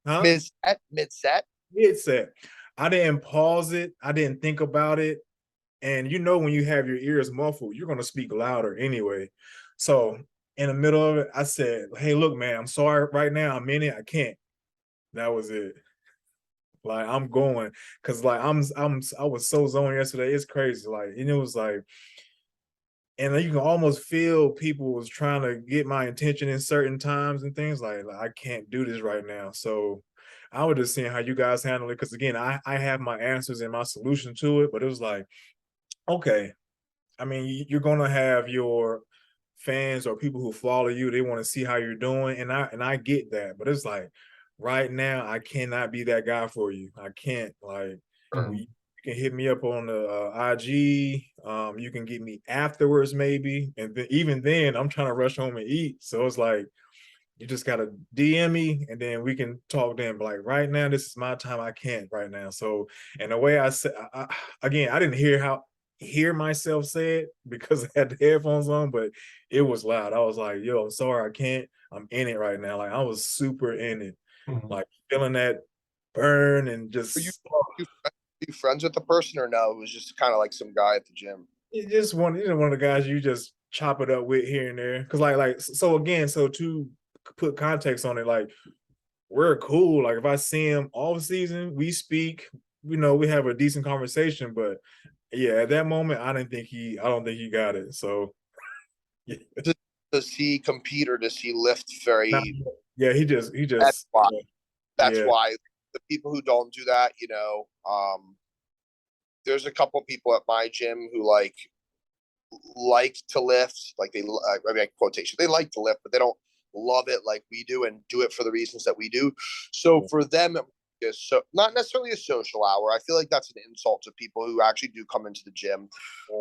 Huh? Mid-set? Mid-set. I didn't pause it. I didn't think about it. And you know, when you have your ears muffled, you're going to speak louder anyway. So in the middle of it, I said, hey, look, man, I'm sorry right now. I'm in it. I can't. That was it. Like, I'm going. Cause like I was so zoned yesterday. It's crazy. Like, and it was like, and you can almost feel people was trying to get my attention in certain times and things like I can't do this right now. So I was just seeing how you guys handle it. Cause again, I have my answers and my solution to it, but it was like, okay, I mean, you're gonna have your fans or people who follow you. They want to see how you're doing, and I get that. But it's like right now, I cannot be that guy for you. I can't. Like, you can hit me up on the IG. You can get me afterwards, maybe, and even then, I'm trying to rush home and eat. So it's like you just gotta DM me, and then we can talk then. But like right now, this is my time. I can't right now. So, and the way I said, again, I didn't hear myself say it because I had the headphones on, but it was loud. I was like, yo, I'm sorry, I can't. I'm in it right now. Like I was super in it, like feeling that burn and just. Are you friends with the person or no? It was just kind of like some guy at the gym. It just one of the guys you just chop it up with here and there. Cause so again, so to put context on it, like we're cool. Like if I see him off season, we speak, we have a decent conversation, but yeah, at that moment, I don't think he got it. So yeah. Does he compete or does he lift very? Yeah, he just. That's why the people who don't do that, there's a couple people at my gym who like to lift, like they, I mean, quotation, they like to lift, but they don't love it like we do and do it for the reasons that we do. So for them, is so not necessarily a social hour. I feel like that's an insult to people who actually do come into the gym.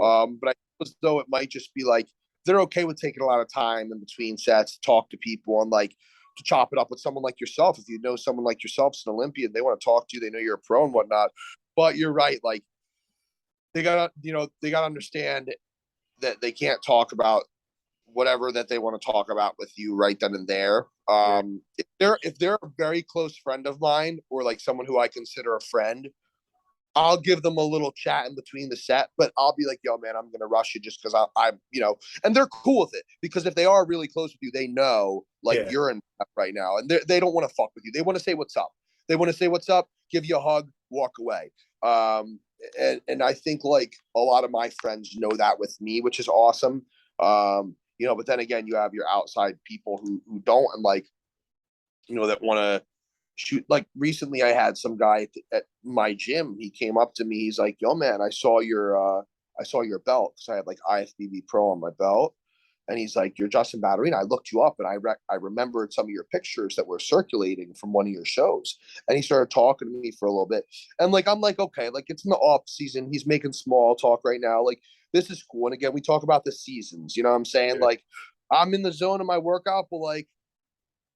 But I feel as though it might just be like they're okay with taking a lot of time in between sets to talk to people and like to chop it up with someone like yourself. If you know someone like yourself's an Olympian, they want to talk to you, they know you're a pro and whatnot. But you're right, like they gotta understand that they can't talk about whatever that they want to talk about with you right then and there. If they're a very close friend of mine or like someone who I consider a friend, I'll give them a little chat in between the set, but I'll be like, yo, man, I'm going to rush you just because I'm, and they're cool with it because if they are really close with you, they know like you're in right now and they don't want to fuck with you. They want to say what's up. They want to say what's up, give you a hug, walk away. And I think like a lot of my friends know that with me, which is awesome. But then again, you have your outside people who don't, and like, that want to shoot. Like recently I had some guy at my gym. He came up to me. He's like, yo, man, I saw your belt. Cause I had like IFBB Pro on my belt. And he's like, you're Justin Badurina. I looked you up and I remembered some of your pictures that were circulating from one of your shows. And he started talking to me for a little bit. And like, I'm like, okay, like it's in the off season. He's making small talk right now. Like this is cool. And again, we talk about the seasons, you know what I'm saying? Yeah. Like I'm in the zone of my workout, but like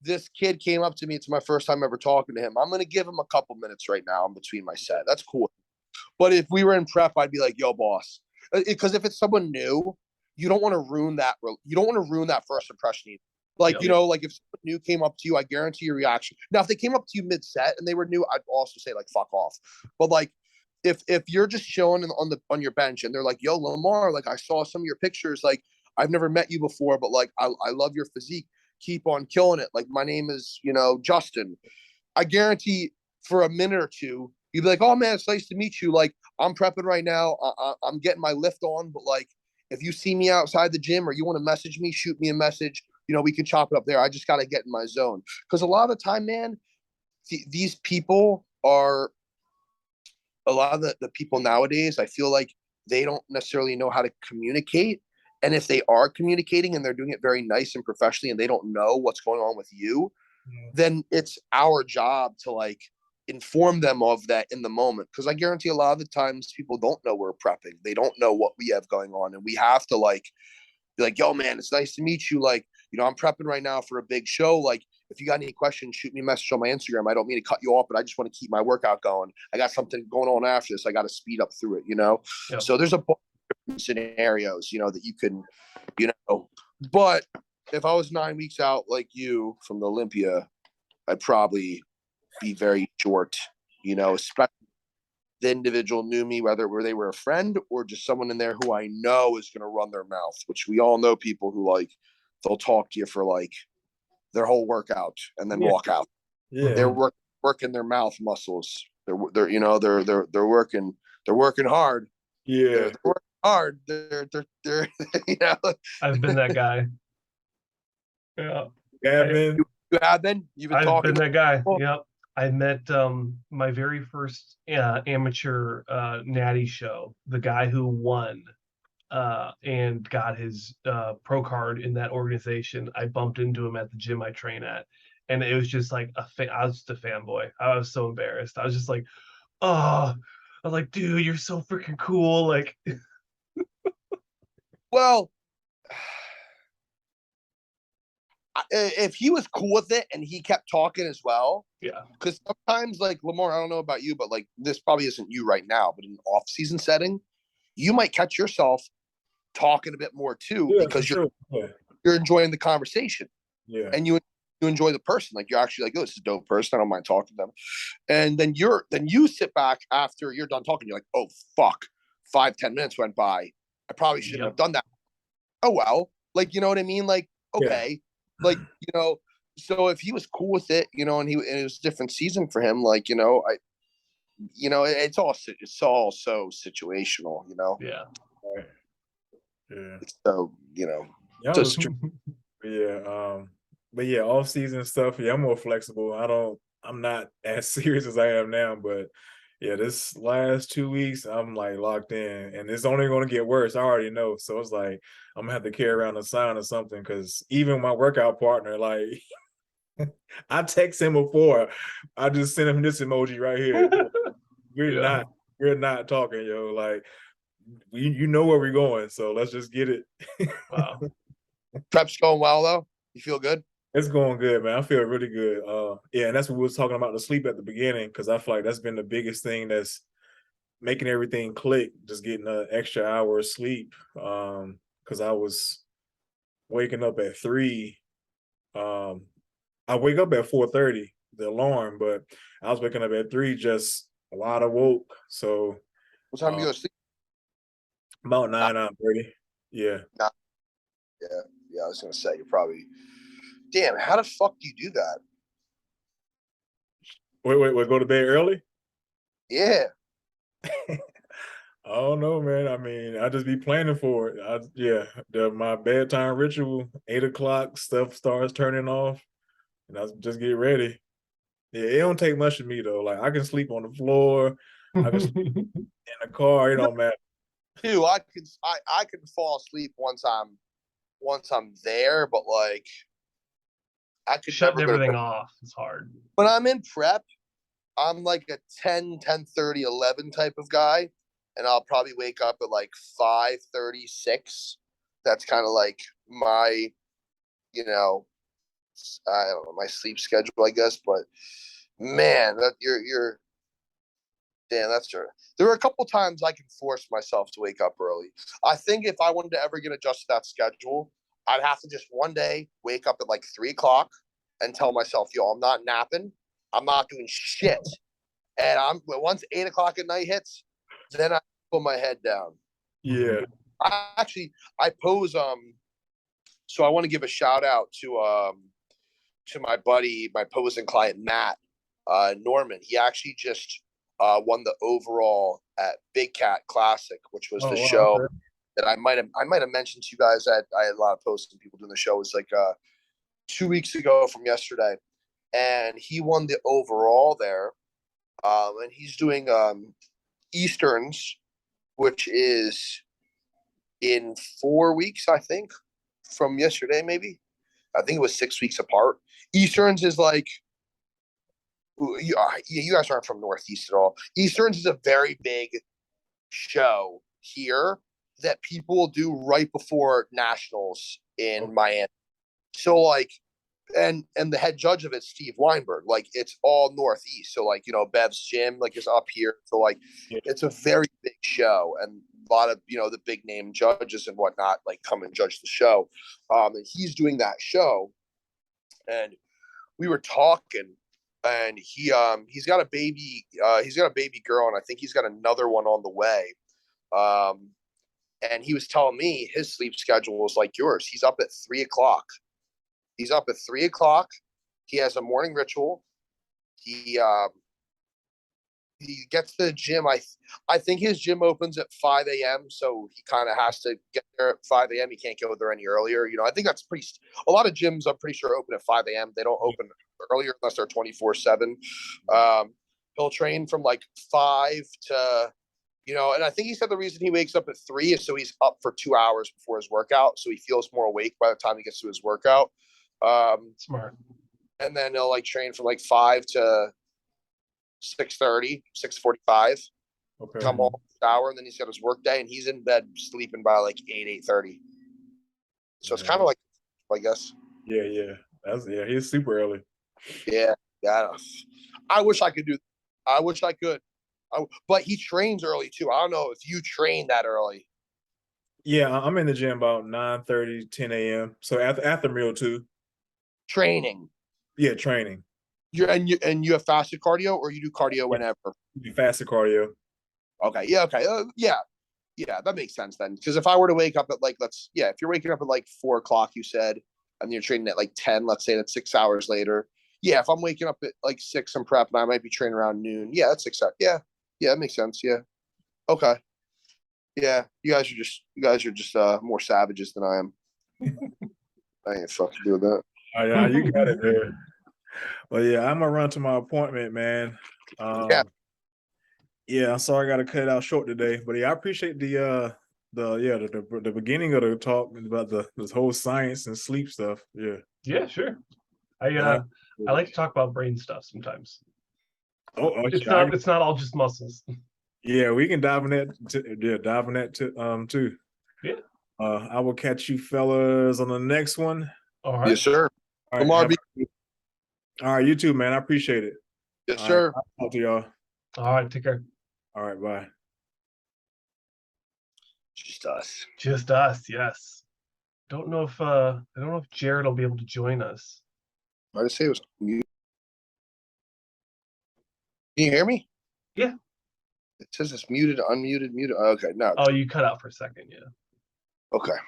this kid came up to me. It's my first time ever talking to him. I'm going to give him a couple minutes right now in between my set. That's cool. But if we were in prep, I'd be like, yo, boss. Because if it's someone new, you don't want to ruin that. You don't want to ruin that first impression. Like, like if someone new came up to you, I guarantee your reaction. Now, if they came up to you mid-set and they were new, I'd also say like, fuck off. But like, if you're just chilling on your bench and they're like, yo, Lamar, like I saw some of your pictures. Like I've never met you before, but like I love your physique. Keep on killing it. Like my name is, Justin. I guarantee for a minute or two, you'd be like, oh man, it's nice to meet you. Like I'm prepping right now. I'm getting my lift on, but like, if you see me outside the gym or you want to message me, shoot me a message, we can chop it up there. I just got to get in my zone. Because a lot of the time, man, these people are a lot of the people nowadays, I feel like they don't necessarily know how to communicate. And if they are communicating and they're doing it very nice and professionally and they don't know what's going on with you, then it's our job to like inform them of that in the moment. Because I guarantee a lot of the times people don't know we're prepping. They don't know what we have going on. And we have to like be like, yo, man, it's nice to meet you. Like, I'm prepping right now for a big show. Like, if you got any questions, shoot me a message on my Instagram. I don't mean to cut you off, but I just want to keep my workout going. I got something going on after this. I got to speed up through it, Yep. So there's a bunch of different scenarios, that you can, but if I was 9 weeks out like you from the Olympia, I'd probably be very short, especially the individual knew me, whether they were a friend or just someone in there who I know is going to run their mouth, which we all know people who they'll talk to you for their whole workout and then walk out. Yeah. They're working their mouth muscles. They're working hard. Yeah. They're working hard. They're I've been that guy. Yeah. Gavin. You have been? You've been I've talking been that guy. Oh. Yep. I met my very first amateur natty show, the guy who won and got his pro card in that organization. I bumped into him at the gym I train at, and it was just like I was just a fanboy. I was so embarrassed. I was just like, oh, I was like, dude, you're so freaking cool. Like, well, if he was cool with it and he kept talking as well, yeah. Because sometimes, Lamar, I don't know about you, but this probably isn't you right now, but in an off-season setting, you might catch yourself talking a bit more too, because you're enjoying the conversation. Yeah. And you enjoy the person. You're actually oh, this is a dope person. I don't mind talking to them. And then you sit back after you're done talking. You're like, oh fuck, 5-10 minutes went by. I probably shouldn't have done that. Oh well, you know what I mean? Okay, so if he was cool with it, and it was a different season for him, it's all so situational, Yeah. Right. Yeah. So, Yeah, just but yeah, off season stuff. Yeah, I'm more flexible. I'm not as serious as I am now, but yeah, this last 2 weeks, I'm locked in, and it's only going to get worse. I already know. So it's I'm gonna have to carry around a sign or something, because even my workout partner, I text him before. I just sent him this emoji right here. We're not talking, yo. You know where we're going, so let's just get it. Wow. Prep's going well though. You feel good? It's going good, man. I feel really good. Yeah, and that's what we was talking about, the sleep at the beginning, because I feel like that's been the biggest thing that's making everything click, just getting an extra hour of sleep. Because I was waking up at 3. I wake up at 4:30, the alarm, but I was waking up at 3 just wide awoke. So what time do you go to sleep? About 9:30. Yeah. Yeah, I was gonna say you're probably. Damn, how the fuck do you do that? Wait, go to bed early? Yeah. I don't know, man. I mean, I just be planning for it. My bedtime ritual, 8 o'clock, stuff starts turning off, and I just get ready. Yeah, it don't take much of me though. I can sleep on the floor, I can sleep in the car. It don't matter. Dude, I can fall asleep once I'm there, but I could shutting never everything off is hard. When I'm in prep, I'm a 10:30, 11 type of guy, and I'll probably wake up at 5:36. That's kind of my, I don't know, my sleep schedule, I guess. But man, that you're damn, that's true. There are a couple times I can force myself to wake up early. I think if I wanted to ever get adjusted to that schedule, I'd have to just one day wake up at 3 o'clock and tell myself, yo, I'm not napping. I'm not doing shit. And once 8 o'clock at night hits, then I put my head down. Yeah. I pose, so I want to give a shout out to my buddy, my posing client, Matt Norman. He actually just won the overall at Big Cat Classic, which was the show that I might have mentioned to you guys. That I had a lot of posts and people doing the show. It was 2 weeks ago from yesterday, and he won the overall there. And he's doing Easterns, which is in 4 weeks, I think, from yesterday. Maybe I think it was 6 weeks apart. Easterns is you guys aren't from Northeast at all. Easterns is a very big show here that people will do right before nationals in Miami. So and the head judge of it, Steve Weinberg, it's all Northeast. So Bev's gym is up here. So it's a very big show, and lot of, the big name judges and whatnot, like come and judge the show. And he's doing that show, and we were talking, and he's got a baby girl, and I think he's got another one on the way. And he was telling me his sleep schedule is like yours. He's up at 3:00. He has a morning ritual. He gets to the gym. I think his gym opens at 5 a.m. So he kind of has to get there at 5 a.m. He can't go there any earlier. I think that's a lot of gyms I'm pretty sure open at 5 a.m. They don't open earlier unless they're 24/7. He'll train from like 5 to, and I think he said the reason he wakes up at 3 is so he's up for 2 hours before his workout. So he feels more awake by the time he gets to his workout. Smart. And then he'll like train from like 5 to 6:30, 6:45. Okay. Come home, shower, and then he's got his work day, and he's in bed sleeping by like 8:30. So it's kind of like, I guess. Yeah. He's super early. Yeah. I wish I could do. I wish I could. But he trains early too. I don't know if you train that early. Yeah, I'm in the gym about 9:30, 10 a.m. So after meal too. Training. Yeah, training. You have fasted cardio, or you do cardio whenever? Fasted cardio. Okay. Yeah. Okay. Yeah, that makes sense then. Because if I were to wake up at like, if you're waking up at like 4:00, you said, and you're training at like 10, let's say that's 6 hours later. Yeah, if I'm waking up at like 6 and prep, and I might be training around noon. Yeah, that's 6 hours. Yeah, that makes sense. Yeah. Okay. Yeah, you guys are just more savages than I am. I ain't fucking doing that. Oh, yeah, you got it there. Well, yeah, I'm gonna run to my appointment, man. Yeah, I'm sorry I gotta cut it out short today, but yeah, I appreciate the beginning of the talk about this whole science and sleep stuff. Yeah, sure. I like to talk about brain stuff sometimes. It's not all just muscles. Yeah, we can dive in that too. Yeah. I will catch you fellas on the next one. All right. Yes, sir. All right, Lamar, all right, you too, man. I appreciate it. yes, All sir. right, I'll talk to y'all. All right, take care. All right, bye. Just us. Yes. I don't know if Jared will be able to join us. I just say it was mute. Can you hear me? Yeah. It says it's muted, unmuted, muted. Okay, no. Oh, you cut out for a second, yeah. Okay.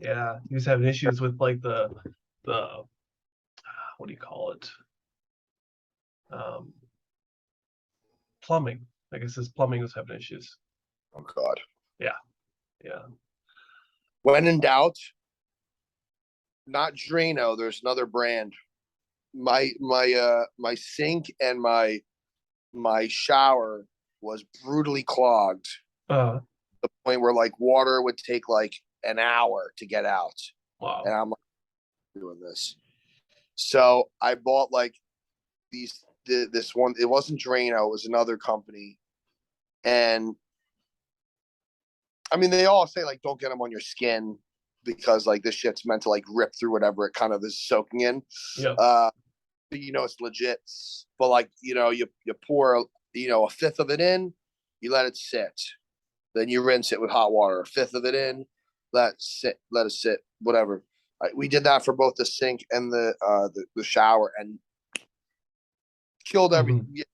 Yeah, he was having issues with like the what do you call it? Plumbing. I guess his plumbing was having issues. Oh God. Yeah. When in doubt, not Drano. There's another brand. My sink and my shower was brutally clogged. Uh, The point where like water would take like an hour to get out. wow. And I'm like doing this. So I bought like this one. It wasn't Drano, it was another company. And I mean, they all say like don't get them on your skin because like this shit's meant to like rip through whatever it kind of is soaking in. Yeah. It's legit. But like, you pour a fifth of it in, you let it sit. Then you rinse it with hot water. A fifth of it in, let it sit, whatever. We did that for both the sink and the shower, and killed everything. Mm-hmm. Yeah,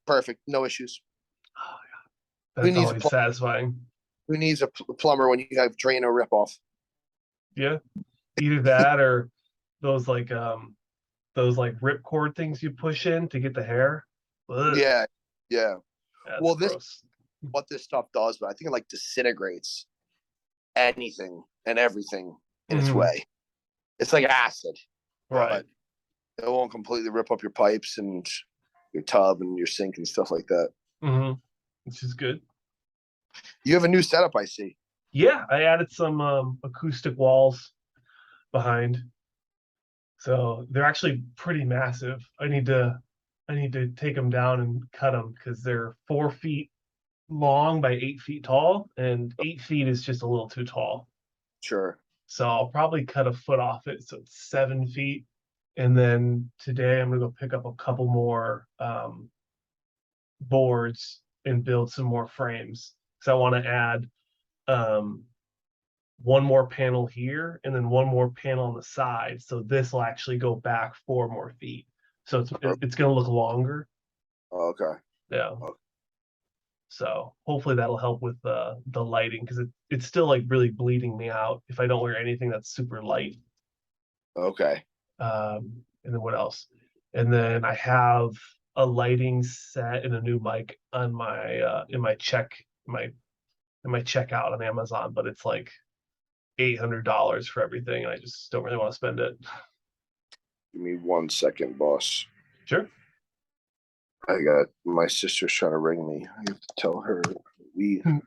perfect, no issues. Oh, yeah. That's always satisfying. Who needs a plumber when you have Drano ripoff? Yeah, either that or those like ripcord things you push in to get the hair. Ugh. Yeah. That's Well, gross. what this stuff does, but I think it like disintegrates anything and everything in its way. It's like acid, Right? But it won't completely rip up your pipes and your tub and your sink and stuff like that. Mm-hmm. Which is good. You have a new setup, I see. Yeah, I added some acoustic walls behind, so they're actually pretty massive. I need to take them down and cut them because they're 4 feet long by 8 feet tall, and 8 feet is just a little too tall. Sure. So I'll probably cut a foot off it, so it's 7 feet. And then today I'm gonna go pick up a couple more boards and build some more frames. because I want to add one more panel here and then one more panel on the side. So this will actually go back 4 more feet. So it's going to look longer. Okay. Yeah. Okay. So hopefully that'll help with the lighting, because it's still like really bleeding me out if I don't wear anything that's super light. Okay. And then what else? And then I have a lighting set and a new mic on my in my checkout on Amazon, but it's like $800 for everything, and I just don't really want to spend it. Give me 1 second, boss. Sure. I got my sister's trying to ring me. I have to tell her we. All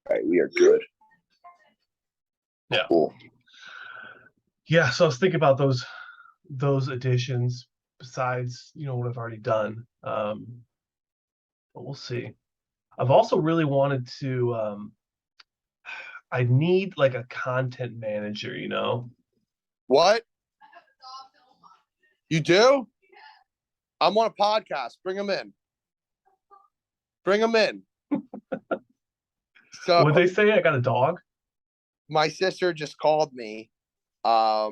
right, we are good. Yeah. Cool. Yeah, so I was thinking about those additions besides, what I've already done. But we'll see. I've also really wanted to I need like a content manager, What? You do? I'm on a podcast. Bring him in. Bring him in. So Would they say I got a dog? my sister just called me. I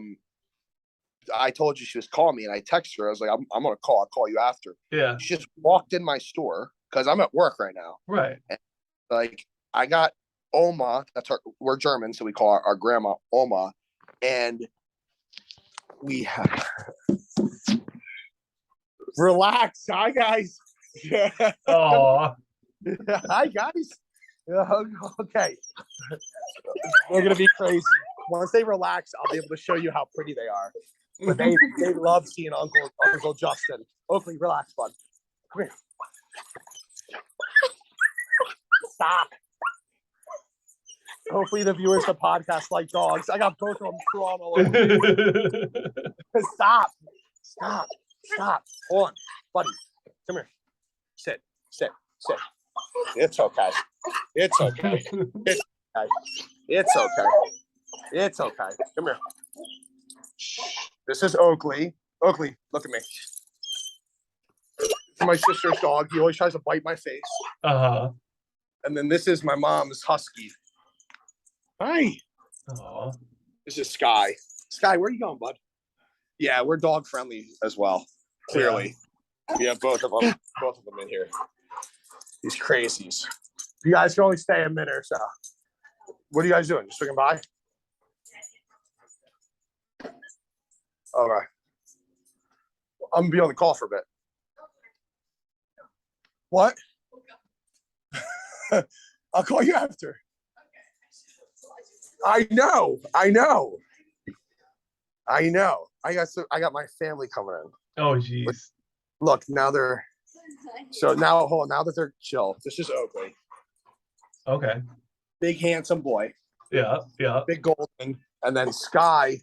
told you she was calling me, and I texted her. I was like, I'm gonna call. I'll call you after. Yeah. She just walked in my store because I'm at work right now. Right. And, like, I got Oma. We're German, so we call our grandma Oma, and we have. Relax. Hi, guys. Yeah. Oh. Hi, guys. Okay. They're going to be crazy. Once they relax, I'll be able to show you how pretty they are. But they love seeing Uncle Justin. Oakley, relax, bud. Come here. Stop. Hopefully the viewers of the podcast like dogs. I got both of them crawling all over. Stop. Hold on, buddy. Come here. Sit. It's okay. It's okay. It's okay. Come here. This is Oakley. Oakley, look at me. This is my sister's dog. He always tries to bite my face. Uh-huh. And then this is my mom's husky. Hi. Aw. This is Sky. Sky, where are you going, bud? Yeah, we're dog friendly as well. Clearly. Yeah. We have both of them in here. These crazies. You guys can only stay a minute or so. What are you guys doing? Just swinging by? Okay. I'm gonna be on the call for a bit. What? I'll call you after. I know. I got my family coming in. Oh, geez. Look, now they're hold on, now that they're chill. This is Oakley. Okay. Big handsome boy. Yeah. Big golden. And then Sky,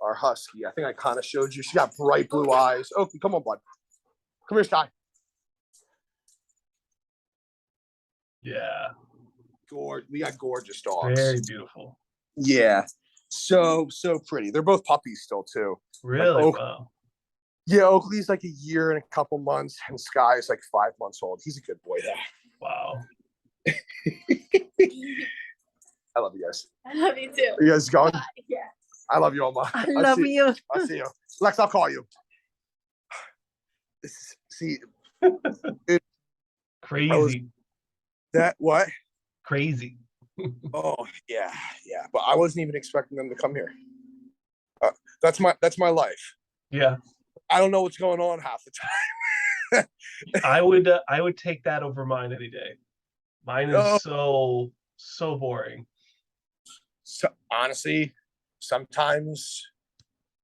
our husky. I think I kind of showed you. She got bright blue eyes. Oakley, come on, bud. Come here, Sky. Yeah. We got gorgeous dogs. Very beautiful. Yeah. So pretty. They're both puppies still too. Really? Like Wow. Yeah, Oakley's like a year and a couple months, and Sky's like 5 months old. He's a good boy though. Wow. I love you guys. I love you too. You guys going? Yeah. I love you, Oma. I love you. I'll see you. Lex, I'll call you. Crazy. What? Crazy. Oh, yeah. But I wasn't even expecting them to come here. That's my life. Yeah. I don't know what's going on half the time. I would take that over mine any day. Mine is so boring. So honestly, sometimes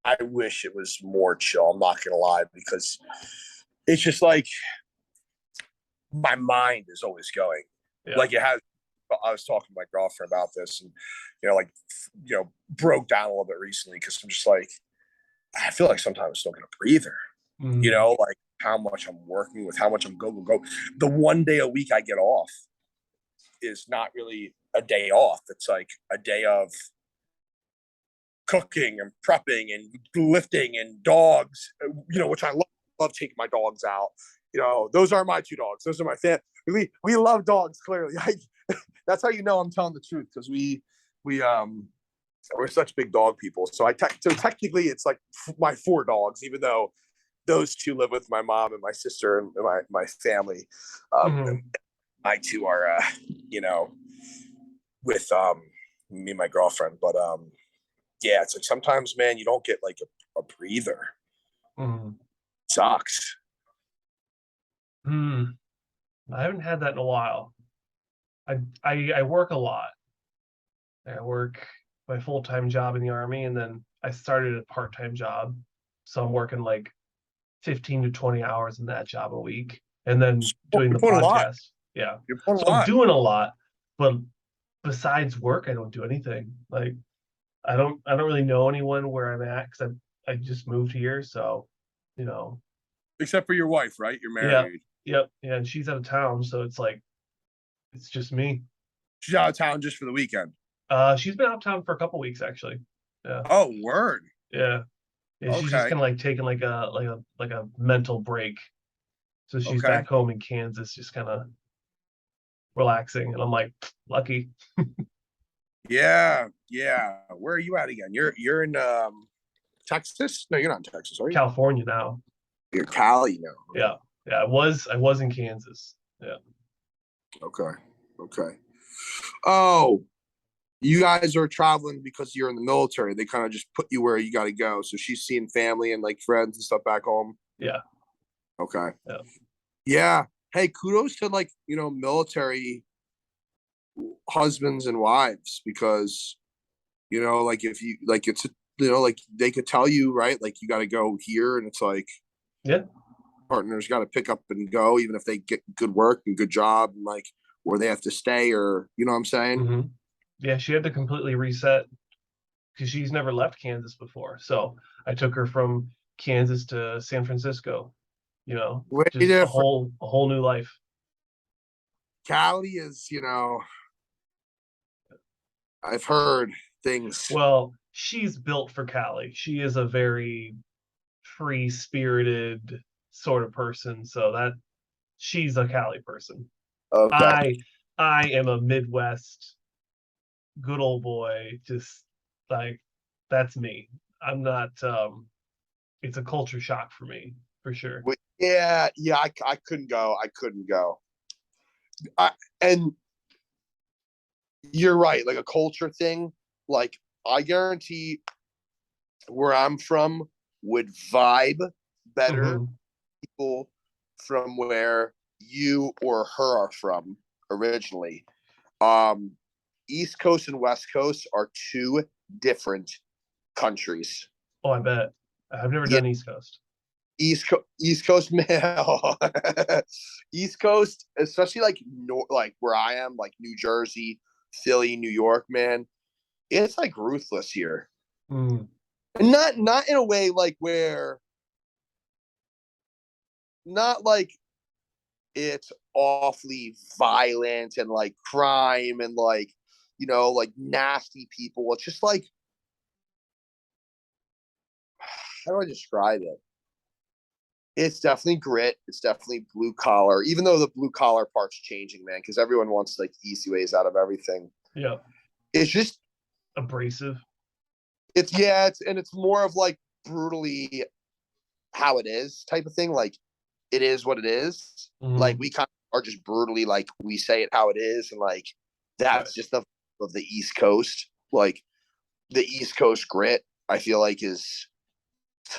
I wish it was more chill. I'm not gonna lie, because it's just like my mind is always going. Yeah. Like it has. I was talking to my girlfriend about this, and broke down a little bit recently because I'm just like, I feel like sometimes I still get a breather. Mm. Like how much I'm working with, how much I'm go. The one day a week I get off is not really a day off. It's like a day of cooking and prepping and lifting and dogs, which I love taking my dogs out. Those are my two dogs. Those are my family. We love dogs, clearly. That's how I'm telling the truth, because we're such big dog people. So technically it's like my four dogs, even though those two live with my mom and my sister and my family. And my two are, with me and my girlfriend. But yeah, it's like sometimes, man, you don't get like a breather. Sucks. I haven't had that in a while. I work a lot. I work my full-time job in the Army, and then I started a part-time job. So I'm working like 15 to 20 hours in that job a week, and then doing the podcast. Yeah. So I'm doing a lot, but besides work, I don't do anything. Like I don't really know anyone where I'm at, because I just moved here. So, except for your wife, right? You're married. Yep. Yeah. And she's out of town. So it's like, it's just me. She's out of town just for the weekend. She's been out of town for a couple weeks, actually. Yeah. Oh, word. Yeah. Okay. She's just kind of like taking like a mental break. So she's back home in Kansas, just kind of relaxing. And I'm like, lucky. Yeah. Where are you at again? You're in Texas? No, you're not in Texas, are you? California now. You're Cali now. Yeah. I was in Kansas. Yeah. Okay. Oh, you guys are traveling because you're in the military. They kind of just put you where you got to go. So she's seeing family and like friends and stuff back home. Yeah. Okay. Yeah. Hey, kudos to like, military husbands and wives, because, like if you like, it's, like they could tell you, right? Like you got to go here, and it's like, partners got to pick up and go, even if they get good work and good job, and like, or they have to stay, or, you know what I'm saying? Yeah. She had to completely reset, because she's never left Kansas before. So I took her from Kansas to San Francisco, just a whole new life. Cali is, I've heard things. Well, she's built for Cali. She is a very free-spirited sort of person, so that she's a Cali person. Okay. I am a Midwest good old boy, just like, that's me. I'm not it's a culture shock for me, for sure. Yeah, I couldn't go. And you're right, like a culture thing, like I guarantee where I'm from would vibe better people from where you or her are from originally. East Coast and West Coast are two different countries. Oh, I bet. I've never done East Coast. East Coast, man. East Coast, especially like like where I am, like New Jersey, Philly, New York, man. It's like ruthless here. And not in a way like where, not like it's awfully violent and like crime and like, like nasty people. It's just like, how do I describe it? It's definitely grit. It's definitely blue collar, even though the blue collar part's changing, man, because everyone wants like easy ways out of everything. Yeah. It's just abrasive. It's more of like brutally how it is type of thing. Like it is what it is. Like we kind of are just brutally like we say it how it is, and like that's just the of the East Coast. Like the East Coast grit, I feel like is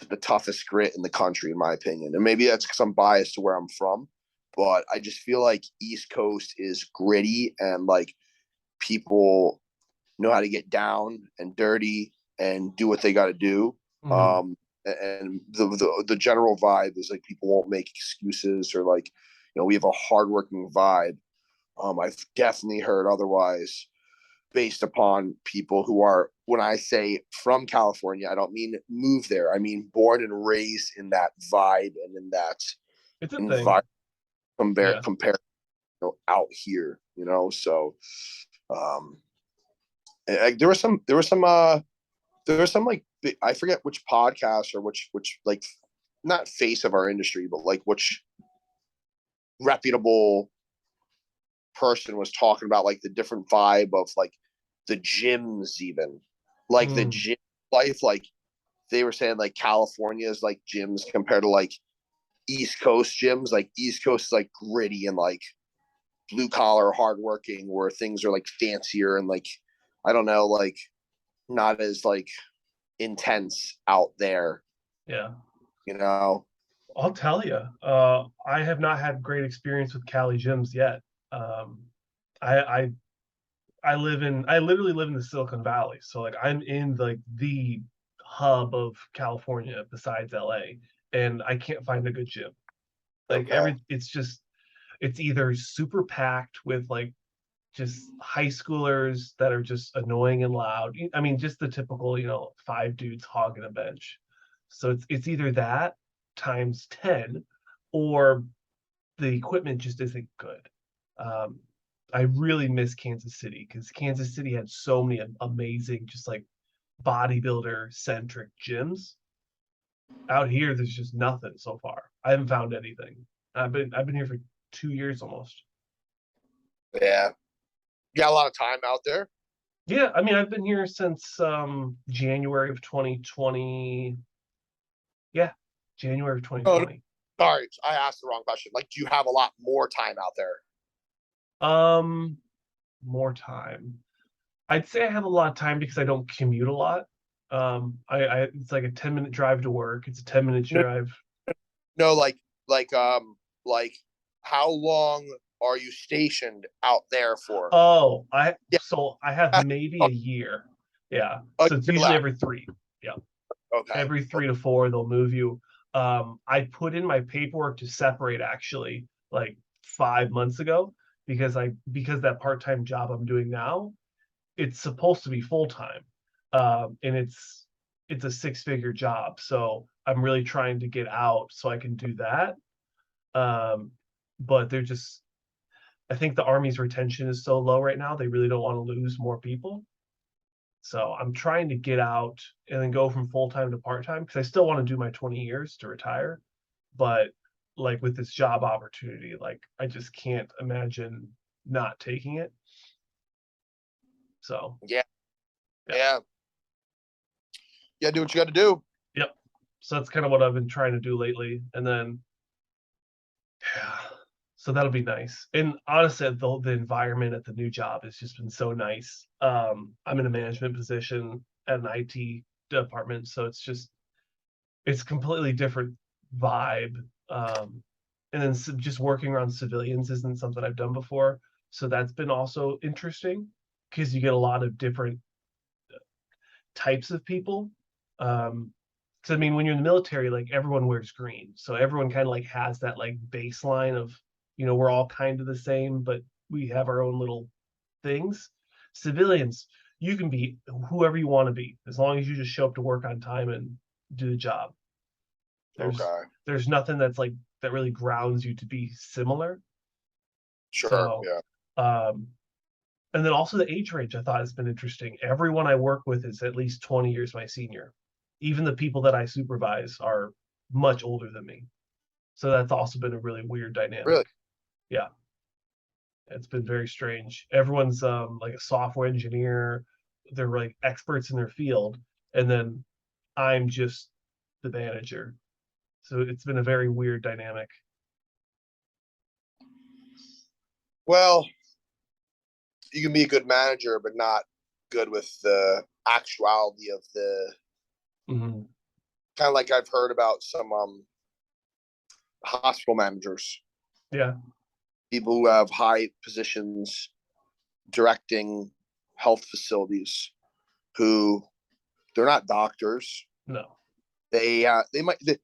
the toughest grit in the country, in my opinion. And maybe that's because I'm biased to where I'm from, but I just feel like East Coast is gritty and like people know how to get down and dirty and do what they got to do. And the general vibe is like people won't make excuses, or like, we have a hardworking vibe. I've definitely heard otherwise based upon people who are, when I say from California, I don't mean move there. I mean born and raised in that vibe and in that environment compared out here, so there was some There's some like I forget which podcast or which like not face of our industry, but like which reputable person was talking about like the different vibe of like the gyms, even like the gym life. Like they were saying like California's like gyms compared to like East Coast gyms. Like East Coast is like gritty and like blue collar, hardworking, where things are like fancier and like I don't know, like not as like intense out there. Yeah. You know, I'll tell you, I have not had great experience with Cali gyms yet. I I literally live in the Silicon Valley, so like I'm in like the hub of California besides LA, and I can't find a good gym. Like okay. it's either super packed with like just high schoolers that are just annoying and loud. I mean, just the typical, 5 dudes hogging a bench. So it's either that times 10, or the equipment just isn't good. Um, I really miss Kansas City because Kansas City had so many amazing, just like bodybuilder centric gyms. Out here, there's just nothing so far. I haven't found anything. I've been here for 2 years almost. Yeah. You got a lot of time out there. Yeah, I mean, I've been here since January of 2020. Yeah, January of Oh, 2020. sorry, I asked the wrong question. Like, do you have a lot more time out there? More time. I'd say I have a lot of time because I don't commute a lot. I it's like a 10-minute drive to work. It's a 10-minute No, drive. no, like how long are you stationed out there for? Oh, Yeah, so I have maybe a year. Yeah. a So it's year usually left. every 3. Yeah. Okay. Every 3 to 4 they'll move you. I put in my paperwork to separate actually like 5 months ago because that part-time job I'm doing now, it's supposed to be full-time. And it's a 6-figure job. So I'm really trying to get out so I can do that. But they're just I think the Army's retention is so low right now, they really don't want to lose more people. So I'm trying to get out and then go from full time to part time because I still want to do my 20 years to retire. But like with this job opportunity, like I just can't imagine not taking it. So Yeah. yeah. Yeah. Yeah, do what you got to do. Yep. So that's kind of what I've been trying to do lately. And then yeah. So that'll be nice. And honestly, the environment at the new job has just been so nice. I'm in a management position at an IT department, so it's completely different vibe. And then just working around civilians isn't something I've done before, so that's been also interesting because you get a lot of different types of people. Because I mean, when you're in the military, like everyone wears green, so everyone kind of like has that like baseline of we're all kind of the same, but we have our own little things. Civilians, you can be whoever you want to be as long as you just show up to work on time and do the job. Okay. There's nothing that's like that really grounds you to be similar. Sure. So, Yeah. and then also the age range I thought has been interesting. Everyone I work with is at least 20 years my senior. Even the people that I supervise are much older than me. So that's also been a really weird dynamic. Really? Yeah. It's been very strange. Everyone's like a software engineer. They're like experts in their field. And then I'm just the manager. So it's been a very weird dynamic. Well, you can be a good manager, but not good with the actuality of the Mhm. kind of like I've heard about some hospital managers, Yeah. people who have high positions directing health facilities, who they're not doctors. No. They might the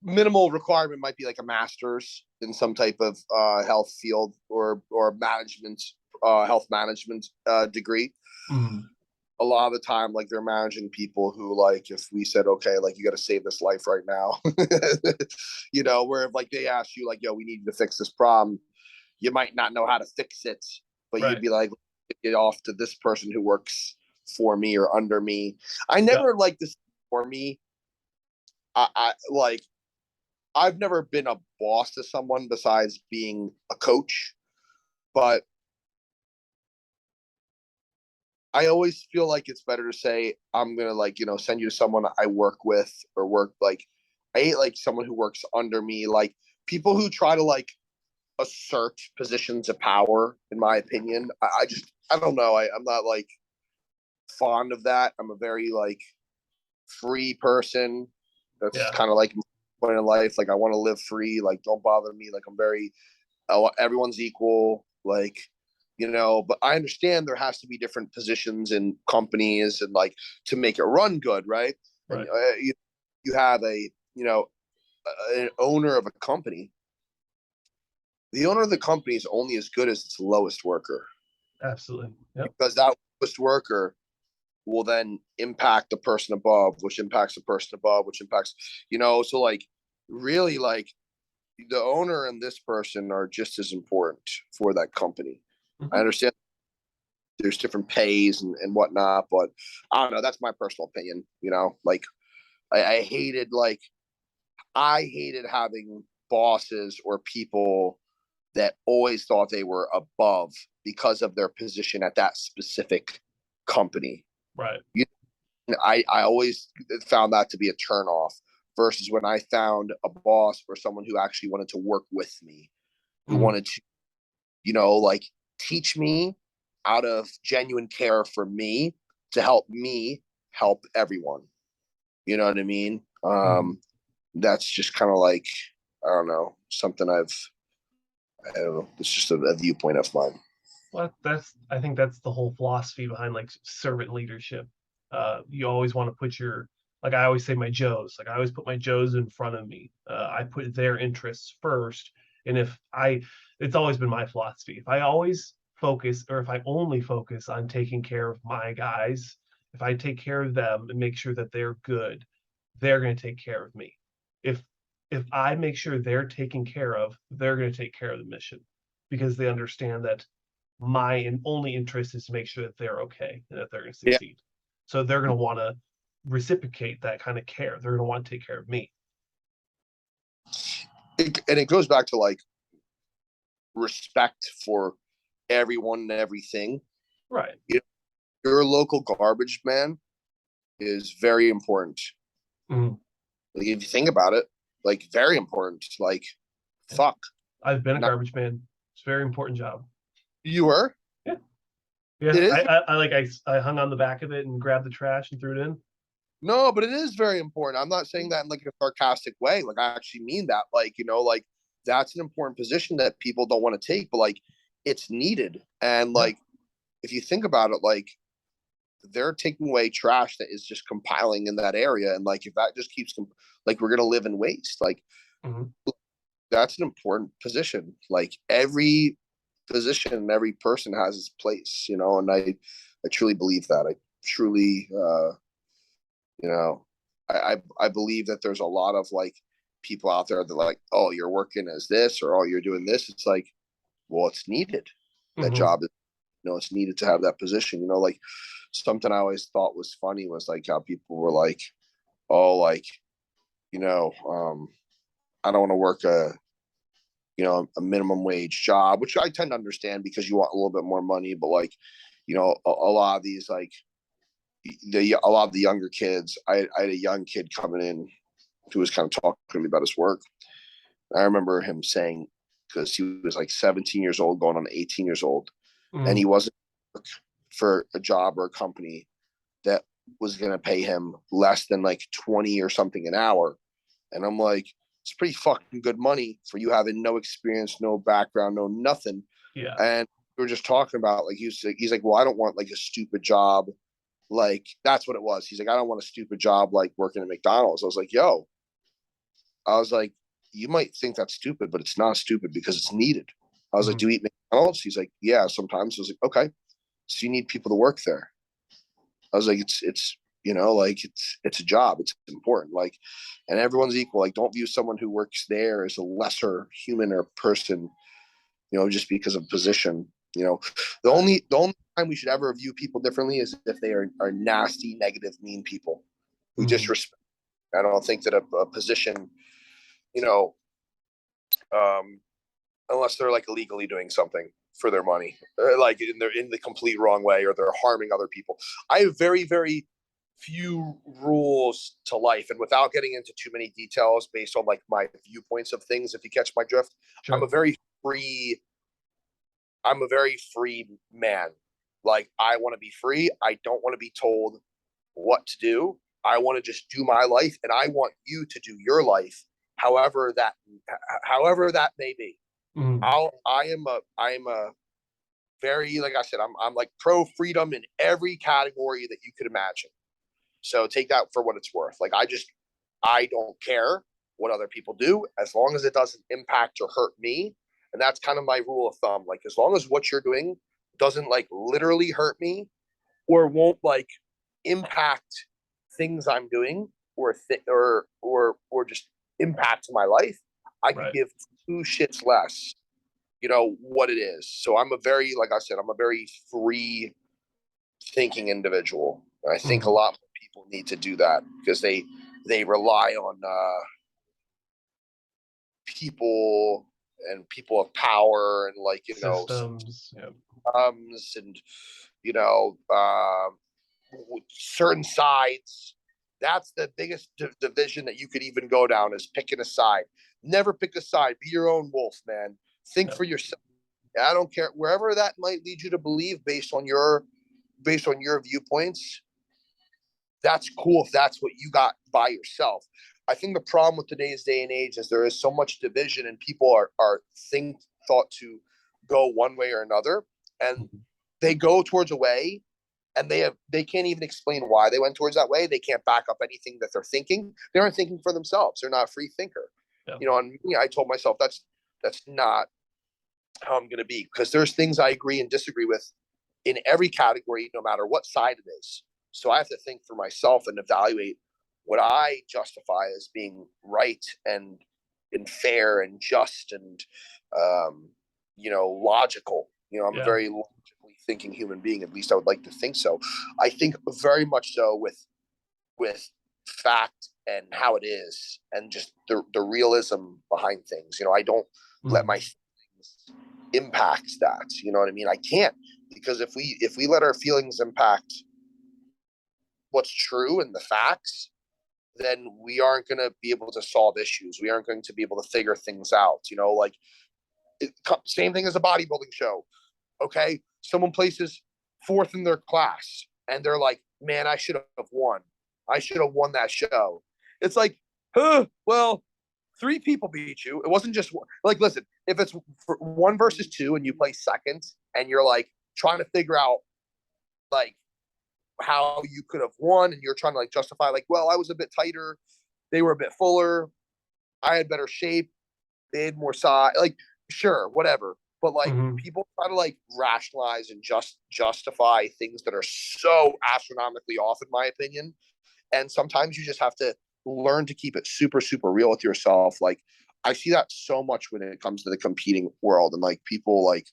minimal requirement might be like a master's in some type of health field or management, health management degree. Mhm. A lot of the time, like they're managing people who, like, if we said, okay, like you got to save this life right now, where if like they ask you, like, yo, we need you to fix this problem, you might not know how to fix it, but Right. you'd be like, get off to this person who works for me or under me. I never like this for me. I like, I've never been a boss to someone besides being a coach, but I always feel like it's better to say, I'm going to like, you know, send you to someone I work with or work like, I hate like someone who works under me, like people who try to like assert positions of power, in my opinion. I don't know. I'm not like fond of that. I'm a very like free person. That's kind of like my point in life. Like I want to live free. Like don't bother me. Like I'm very, everyone's equal. Like, you know, but I understand there has to be different positions in companies and like to make it run good, right? Right. And you have a, you know, an owner of a company. The owner of the company is only as good as its lowest worker. Absolutely. Yep. Because that lowest worker will then impact the person above, which impacts the person above, which impacts, you know, so like really like the owner and this person are just as important for that company. I understand there's different pays and whatnot, but I don't know. That's my personal opinion, you know, like I hated having bosses or people that always thought they were above because of their position at that specific company. Right. I always found that to be a turnoff versus when I found a boss or someone who actually wanted to work with me, who wanted to, you know, like teach me out of genuine care for me to help me help everyone. You know what I mean? That's just kind of like, I don't know, something I don't know. It's just a viewpoint of mine. Well, I think that's the whole philosophy behind like servant leadership. You always want to put like I always say, my Joes. Like I always put my Joes in front of me. I put their interests first. And it's always been my philosophy. If I always focus, or if I only focus on taking care of my guys, if I take care of them and make sure that they're good, they're going to take care of me. If I make sure they're taken care of, they're going to take care of the mission, because they understand that my only interest is to make sure that they're okay and that they're going to succeed. So they're going to want to reciprocate that kind of care. They're going to want to take care of me. And it goes back to like respect for everyone and everything. Right. Your local garbage man is very important. Mm-hmm. Like if you think about it, like very important. Like, fuck. I've been a garbage man. It's a very important job. You were? Yeah. Yeah. It is. I hung on the back of it and grabbed the trash and threw it in. No, but it is very important. I'm not saying that in like a sarcastic way. Like I actually mean that. Like, you know, like that's an important position that people don't want to take, but like it's needed. And like if you think about it, like they're taking away trash that is just compiling in that area. And like if that just keeps like we're gonna live in waste. Like that's an important position. Like every position, every person has its place, you know, and I truly believe that. I truly you know, I believe that there's a lot of like people out there that like, oh, you're working as this or oh, you're doing this. It's like, well, it's needed. That job is, you know, it's needed to have that position. You know, like something I always thought was funny was like how people were like, oh, like, you know, I don't want to work you know, a minimum wage job, which I tend to understand because you want a little bit more money, but like, you know, a lot of these like a lot of the younger kids, I had a young kid coming in who was kind of talking to me about his work. I remember him saying, because he was like 17 years old, going on 18 years old, and he wasn't for a job or a company that was going to pay him less than like 20 or something an hour. And I'm like, it's pretty fucking good money for you having no experience, no background, no nothing. Yeah. And we were just talking about like, he's like, well, I don't want like a stupid job. Like that's what it was. He's like, I don't want a stupid job like working at McDonald's. I was like, you might think that's stupid, but it's not stupid because it's needed. I was like, do you eat McDonald's? He's like, yeah, sometimes. I was like, okay, so you need people to work there. I was like, it's you know, like it's a job. It's important. Like, and everyone's equal. Like, don't view someone who works there as a lesser human or person, you know, just because of position. You know, the only time we should ever view people differently is if they are nasty, negative, mean people who disrespect. I don't think that a position, you know, unless they're like illegally doing something for their money, like they're in the complete wrong way, or they're harming other people. I have very, very few rules to life, and without getting into too many details based on like my viewpoints of things, if you catch my drift, Sure. I'm a very free man. Like, I want to be free. I don't want to be told what to do. I want to just do my life, and I want you to do your life however that may be. I am a very, like I said, I'm like pro freedom in every category that you could imagine. So take that for what it's worth. Like, I don't care what other people do as long as it doesn't impact or hurt me. And that's kind of my rule of thumb. Like, as long as what you're doing doesn't like literally hurt me, or won't like impact things I'm doing, or just impact my life, I can give two shits less, what it is. So I'm a very, like I said, I'm a very free thinking individual. I think a lot more people need to do that, because they rely on people and people of power, and like, systems, and certain sides. That's the biggest division that you could even go down, is picking a side. Never pick a side. Be your own wolf, man. Think for yourself. I don't care wherever that might lead you to believe based on your viewpoints. That's cool if that's what you got by yourself. I think the problem with today's day and age is there is so much division, and people are thought to go one way or another, and they go towards a way, and they can't even explain why they went towards that way. They can't back up anything that they're thinking. They aren't thinking for themselves. They're not a free thinker. And me, I told myself that's not how I'm going to be, because there's things I agree and disagree with in every category, no matter what side it is. So I have to think for myself and evaluate what I justify as being right and fair and just and logical. I'm a very logically thinking human being. At least I would like to think so. I think very much so with fact and how it is, and just the realism behind things. I don't let my feelings impact that. You know what I mean? I can't, because if we let our feelings impact what's true and the facts, then we aren't going to be able to solve issues. We aren't going to be able to figure things out. Same thing as a bodybuilding show. Okay, someone places fourth in their class, and they're like, "Man, I should have won. I should have won that show." It's like, well, 3 people beat you. It wasn't just one. Like, listen, if it's 1 versus 2 and you play second, and you're like trying to figure out like how you could have won, and you're trying to like justify, like, well, I was a bit tighter, they were a bit fuller, I had better shape, they had more size, like, sure, whatever. But like, people try to like rationalize and justify things that are so astronomically off, in my opinion. And sometimes you just have to learn to keep it super, super real with yourself. Like, I see that so much when it comes to the competing world, and like people, like,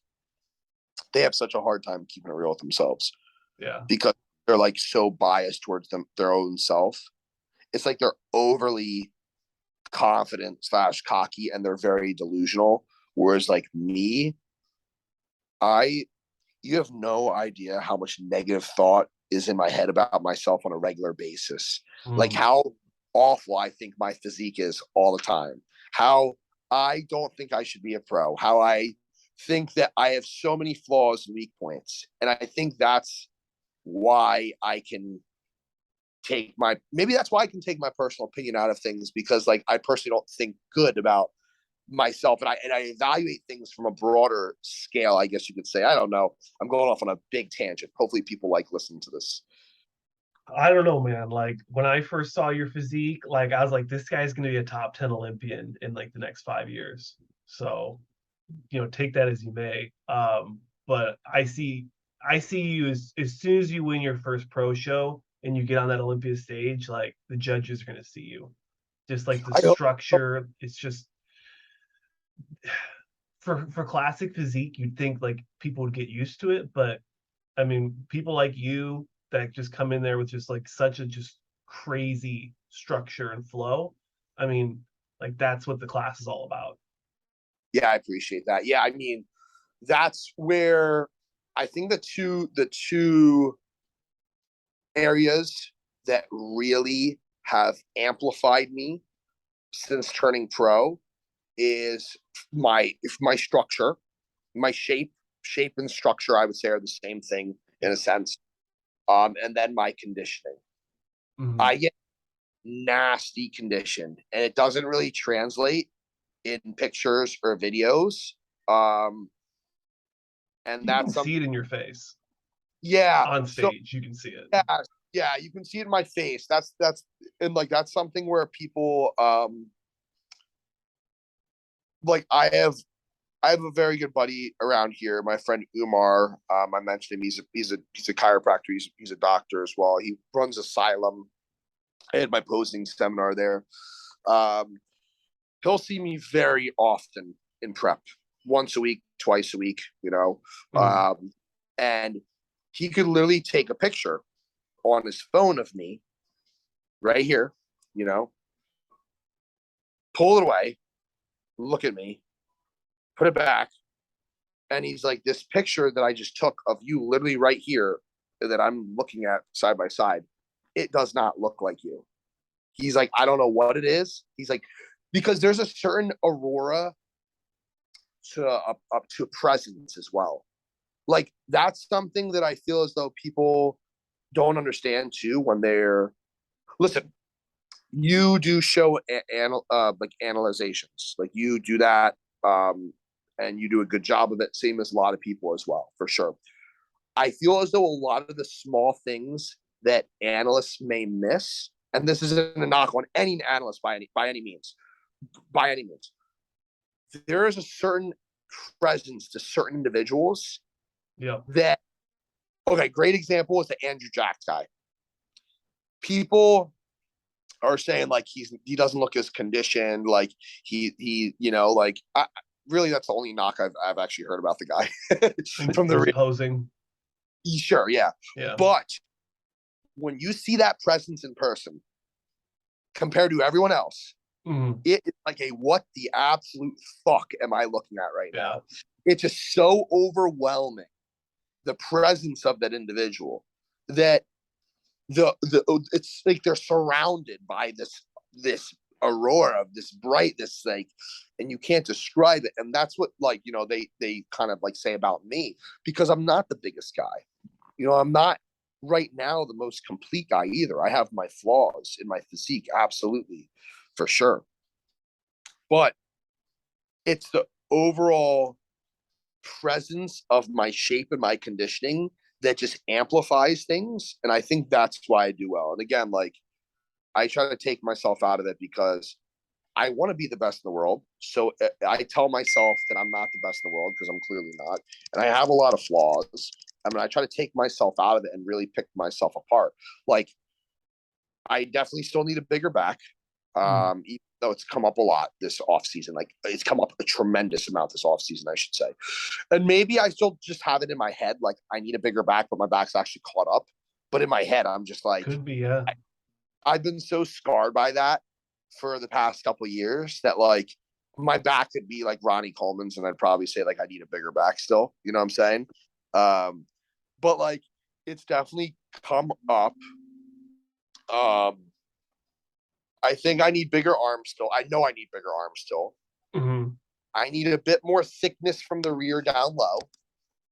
they have such a hard time keeping it real with themselves. Yeah. Because they're like so biased towards their own self. It's like they're overly confident / cocky, and they're very delusional. Whereas like me, you have no idea how much negative thought is in my head about myself on a regular basis. Like how awful I think my physique is all the time. How I don't think I should be a pro. How I think that I have so many flaws and weak points. And I think that's why I can take my personal opinion out of things, because like I personally don't think good about myself, and I evaluate things from a broader scale, I guess you could say. I don't know. I'm going off on a big tangent. Hopefully people like listening to this. I don't know, man. Like, when I first saw your physique, like, I was like, this guy's going to be a top 10 Olympian in like the next 5 years. So, take that as you may. But I see you as soon as you win your first pro show and you get on that Olympia stage, like, the judges are going to see you. Just like the structure, it's just, for classic physique, you'd think like people would get used to it, but I mean, people like you that just come in there with just like such a just crazy structure and flow. I mean, like that's what the class is all about. Yeah, I appreciate that. Yeah, I mean, that's where I think the two areas that really have amplified me since turning pro is my structure, my shape and structure. I would say are the same thing in a sense. And then my conditioning. Mhm. I get nasty conditioned, and it doesn't really translate in pictures or videos. And You can that's see something. it in your face Yeah. on So stage. You can see it. yeah, you can see it in my face. That's and like that's something where people like I have a very good buddy around here, my friend Umar. I mentioned him. He's a chiropractor. He's a doctor as well. He runs Asylum. I had my posing seminar there. Um, he'll see me very often in prep, once a week, twice a week, you know. And he could literally take a picture on his phone of me right here, you know, pull it away, look at me, put it back. And he's like, this picture that I just took of you literally right here that I'm looking at side by side, it does not look like you. He's like, I don't know what it is. He's like, because there's a certain aurora to up to presence as well. Like that's something that I feel as though people don't understand too when they're listen. You do show like analyzations, like you do that, and you do a good job of it. Same as a lot of people as well, for sure. I feel as though a lot of the small things that analysts may miss, and this isn't a knock on any analyst by any means, there is a certain presence to certain individuals Yeah. that. Okay, great example is the Andrew Jack guy. People are saying like he doesn't look as conditioned, like he you know like really that's the only knock I've actually heard about the guy from the posing. Sure, yeah. But when you see that presence in person compared to everyone else, it is like a what the absolute fuck am I looking at right now? It's just so overwhelming, the presence of that individual, that the it's like they're surrounded by this aurora, this brightness, like, and you can't describe it. And that's what, like, you know, they kind of like say about me, because I'm not the biggest guy, you know, I'm not right now the most complete guy either. I have my flaws in my physique, absolutely, for sure, but it's the overall presence of my shape and my conditioning that just amplifies things. And I think that's why I do well. And again, like, I try to take myself out of it because I want to be the best in the world. So I tell myself that I'm not the best in the world, because I'm clearly not. And I have a lot of flaws. I mean, I try to take myself out of it and really pick myself apart. Like, I definitely still need a bigger back. Even though it's come up a lot this off season, like it's come up a tremendous amount this off season, I should say. And maybe I still just have it in my head, like I need a bigger back, but my back's actually caught up. But in my head, I'm just like, could be, yeah. I've been so scarred by that for the past couple of years that like my back could be like Ronnie Coleman's, and I'd probably say like I need a bigger back still. You know what I'm saying? But like it's definitely come up. I think I need bigger arms still. I know I need bigger arms still. I need a bit more thickness from the rear down low,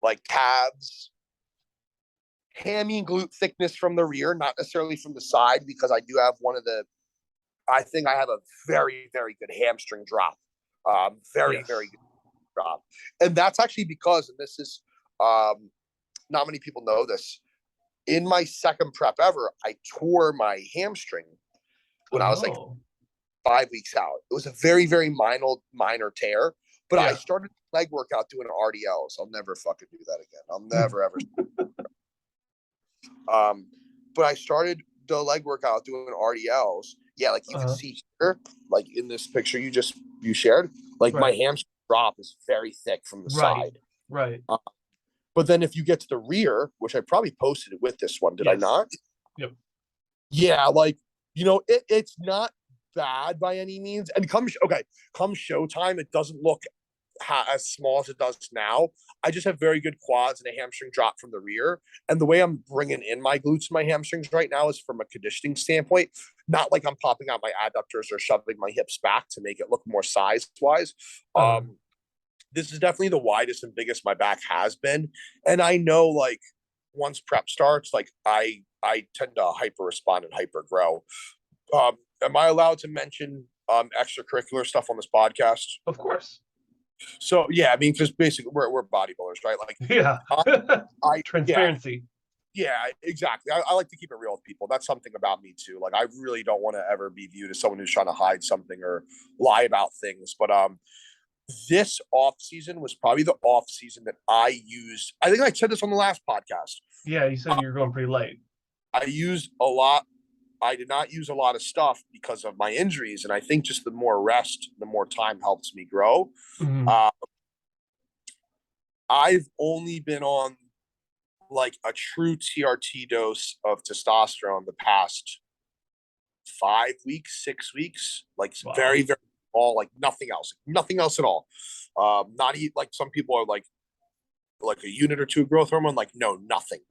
like calves, hammy and glute thickness from the rear, not necessarily from the side, because I do have I think I have a very, very good hamstring drop. Very good drop. And that's actually because, and this is, not many people know this, in my second prep ever, I tore my hamstring when I was like 5 weeks out. It was a very, very minor tear, but I started leg workout doing RDLs. I'll never fucking do that again. I'll never, ever. But I started the leg workout doing RDLs. Yeah, like you can see here, like in this picture you shared, like my hamstring drop is very thick from the side. Right. But then if you get to the rear, which I probably posted it with this one, did I Yes. not? Yep. Yeah, like, you know, it's not bad by any means. And come showtime, it doesn't look as small as it does now. I just have very good quads and a hamstring drop from the rear. And the way I'm bringing in my glutes and my hamstrings right now is from a conditioning standpoint, not like I'm popping out my adductors or shoving my hips back to make it look more size-wise. This is definitely the widest and biggest my back has been. And I know, like, once prep starts, like, I tend to hyper respond and hyper grow. Am I allowed to mention extracurricular stuff on this podcast? Of course. So yeah, I mean, because basically we're bodybuilders, right? Like, Yeah. I Transparency. yeah, exactly. I like to keep it real with people. That's something about me too. Like, I really don't want to ever be viewed as someone who's trying to hide something or lie about things. But this off season was probably the off season that I used. I think I said this on the last podcast. Yeah, you said you were going pretty light. I used a lot. I did not use a lot of stuff because of my injuries, and I think just the more rest, the more time helps me grow. Mhm. I've only been on like a true TRT dose of testosterone the past 5 weeks, 6 weeks, like Wow. very, very small, like nothing else at all. Not even like some people are like a unit or two of growth hormone. Like, no, nothing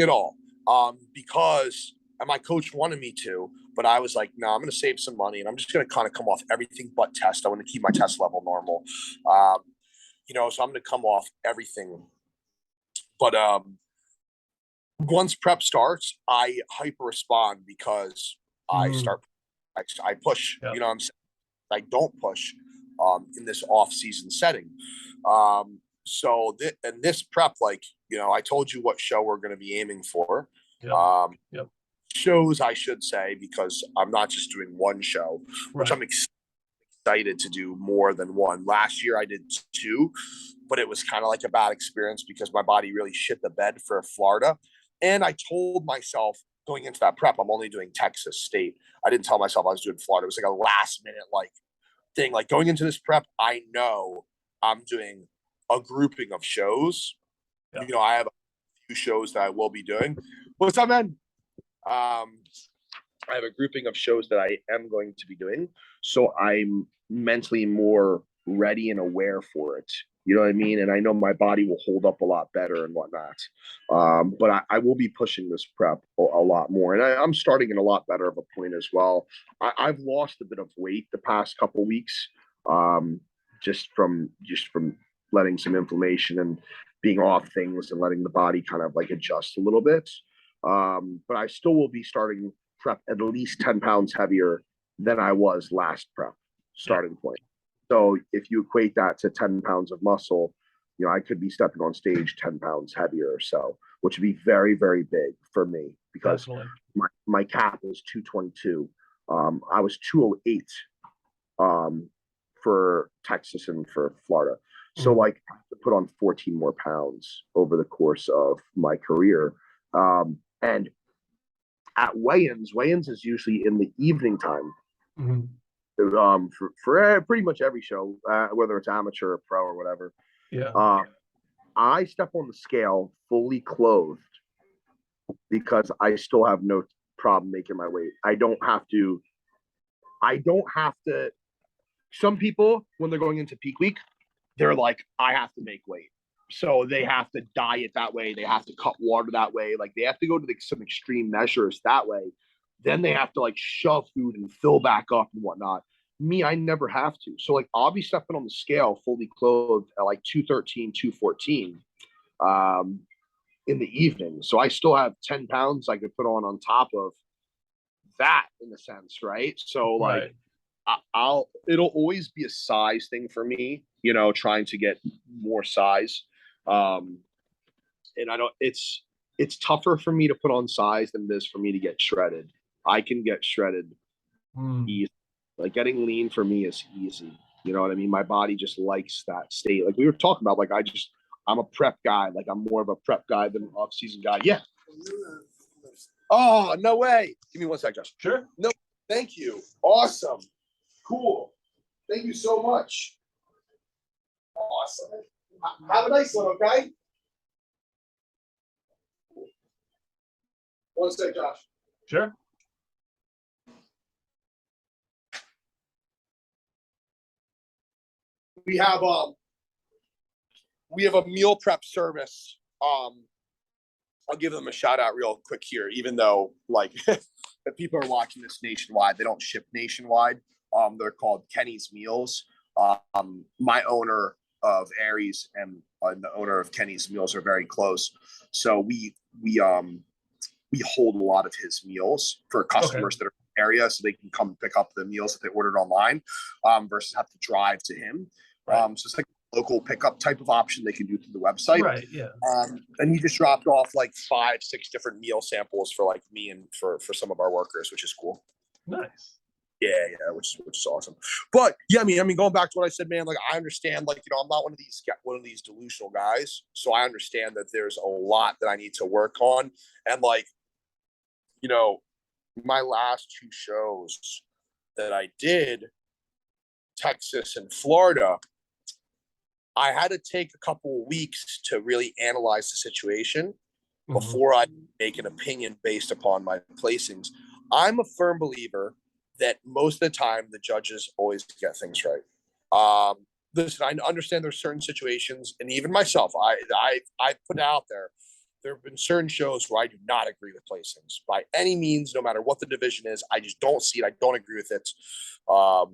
at all. Because and my coach wanted me to, but I was like, no, I'm going to save some money and I'm just going to kind of come off everything but test. I want to keep my test level normal. So I'm going to come off everything. But once prep starts, I hyper respond because I push. Yep. You know what I'm saying? I don't push in this off-season setting. So this prep, like, I told you what show we're going to be aiming for. Yep. Shows, I should say, because I'm not just doing one show, which Right. I'm excited to do more than one. Last year I did 2, but it was kind of like a bad experience because my body really shit the bed for Florida. And I told myself going into that prep, I'm only doing Texas State. I didn't tell myself I was doing Florida. It was like a last minute thing. Like, going into this prep, I know I'm doing a grouping of shows. Yep. I have a few shows that I will be doing. What's up, man? I have a grouping of shows that I am going to be doing, so I'm mentally more ready and aware for it. You know what I mean? And I know my body will hold up a lot better and whatnot. But I will be pushing this prep a lot more, and I'm starting in a lot better of a point as well. I've lost a bit of weight the past couple weeks, just from letting some inflammation and being off things and letting the body kind of like adjust a little bit. But I still will be starting prep at least 10 pounds heavier than I was last prep starting point. So if you equate that to 10 pounds of muscle, I could be stepping on stage 10 pounds heavier or so, which would be very, very big for me because Definitely. my cap is 222. I was 208 for Texas and for Florida. So like, I have to put on 14 more pounds over the course of my career. And at weigh-ins is usually in the evening time. For pretty much every show, whether it's amateur or pro or whatever. Yeah. I step on the scale fully clothed because I still have no problem making my weight. I don't have to. Some people, when they're going into peak week, they're like, I have to make weight. So they have to diet that way. They have to cut water that way. Like, they have to go to some extreme measures that way. Then they have to like shove food and fill back up and whatnot. Me, I never have to. So like, I'll be stepping on the scale fully clothed at like 213, 214 in the evening. So I still have 10 pounds I could put on top of that, in a sense, right? So like, right. It'll always be a size thing for me, trying to get more size. And it's tougher for me to put on size than it is for me to get shredded. I can get shredded easy. Like, getting lean for me is easy. You know what I mean? My body just likes that state. Like we were talking about, like, I'm a prep guy. Like, I'm more of a prep guy than an off-season guy. Yeah. Oh, no way. Give me 1 sec, Josh. Sure. No, thank you. Awesome. Cool. Thank you so much. Awesome. Have a nice one, okay? One sec, Josh. Sure. We have a meal prep service. I'll give them a shout out real quick here, even though like if people are watching this nationwide, they don't ship nationwide. They're called Kenny's Meals. My owner of Aries and the owner of Kenny's Meals are very close. So we hold a lot of his meals for customers that are in the area, so they can come pick up the meals that they ordered online, versus have to drive to him. Right. So it's like a local pickup type of option they can do through the website. Right. Yeah. And he just dropped off like 5-6 different meal samples for like me and for some of our workers, which is cool. Nice. Yeah, which is awesome. But yeah, I mean, going back to what I said, man, like I understand, like, you know, I'm not one of these delusional guys, so I understand that there's a lot that I need to work on, and like, you know, my last 2 shows that I did, Texas and Florida, I had to take a couple of weeks to really analyze the situation before I make an opinion based upon my placings. I'm a firm believer that most of the time the judges always get things right. Listen, I understand there's certain situations, and even myself, I put it out there. There have been certain shows where I do not agree with placings by any means, no matter what the division is. I just don't see it. I don't agree with it. I'll